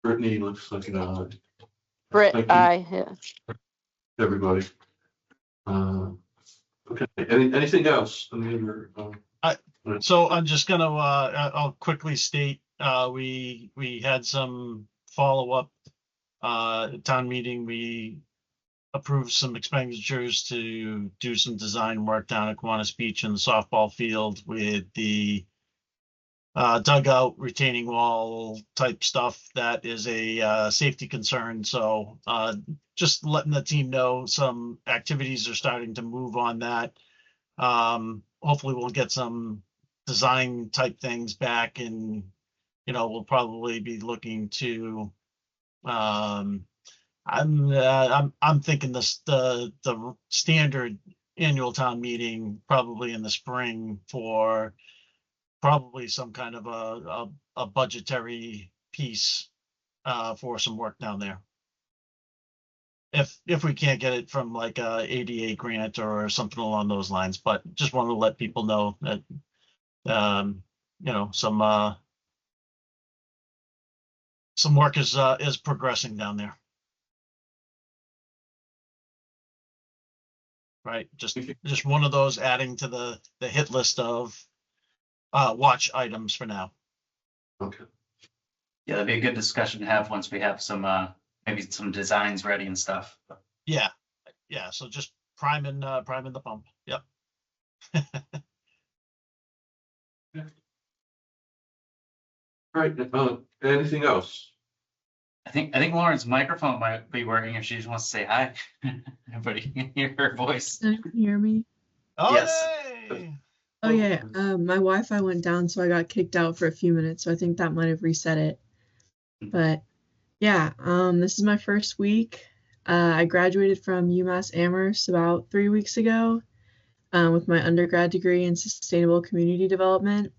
Brittany looks like an aye. Britt, Thank you. aye. Yeah. Everybody. Okay, anything else? Any other, So I'm just gonna, I'll quickly state, we had some follow-up, town meeting. We approved some expenditures to do some design work down at Kiwanis Beach in the softball field with the dugout, retaining wall type stuff. That is a safety concern. So just letting the team know some activities are starting to move on that. Hopefully we'll get some design type things back, and we'll probably be looking to I'm thinking the standard annual town meeting probably in the spring for probably some kind of a budgetary piece for some work down there. If we can't get it from like a ADA grant or something along those lines, but just want to let people know that some work is progressing down there. Right, just one of those adding to the hit list of watch items for now. okay, Yeah, that'd be a good discussion to have once we have some, maybe some designs ready and stuff. Yeah, so just priming the pump. Yep. all right, anything else? I think Lauren's microphone might be working if she just wants to say hi. Everybody can hear her voice. Can you hear me? Oh, Yes. yay! Oh yeah, my Wi-Fi went down, so I got kicked out for a few minutes. So I think that might have reset it. But yeah, this is my first week. I graduated from UMass Amherst about 3 weeks ago with my undergrad degree in sustainable community development.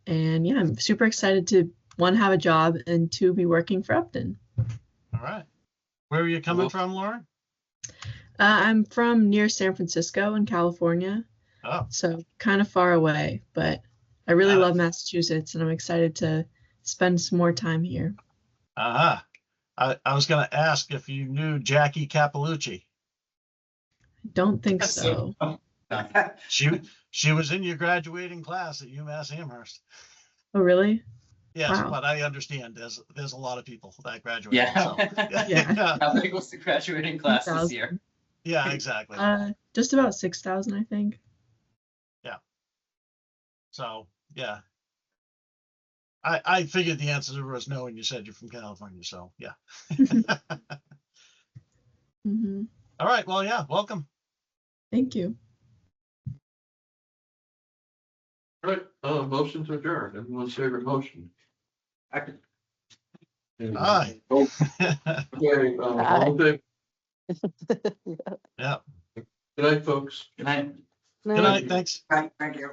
And yeah, I'm super excited to, one, have a job, and two, be working for Upton. All right. Where are you coming from, Lauren? I'm from near San Francisco in California. Oh, So kind of far away, but I really Ah. love Massachusetts, and I'm excited to spend some more time here. I was gonna ask if you knew Jackie Capilucci. Don't think That's so. She was in your graduating class at UMass Amherst. Oh, really? Yes, Wow. but I understand there's a lot of people that graduated. Yeah. So, Yeah. How big was the graduating class this 2,000. year? yeah, exactly. Just about 6,000, I think. So yeah. I figured the answer was no when you said you're from California. So yeah. Hmm. All right. Well, yeah. Welcome. Thank you. All right, motion to adjourn, everyone's favorite motion. Aye. Okay, all in favor? Yeah. Good night, folks. Good night. Good night. Thanks. Thank you.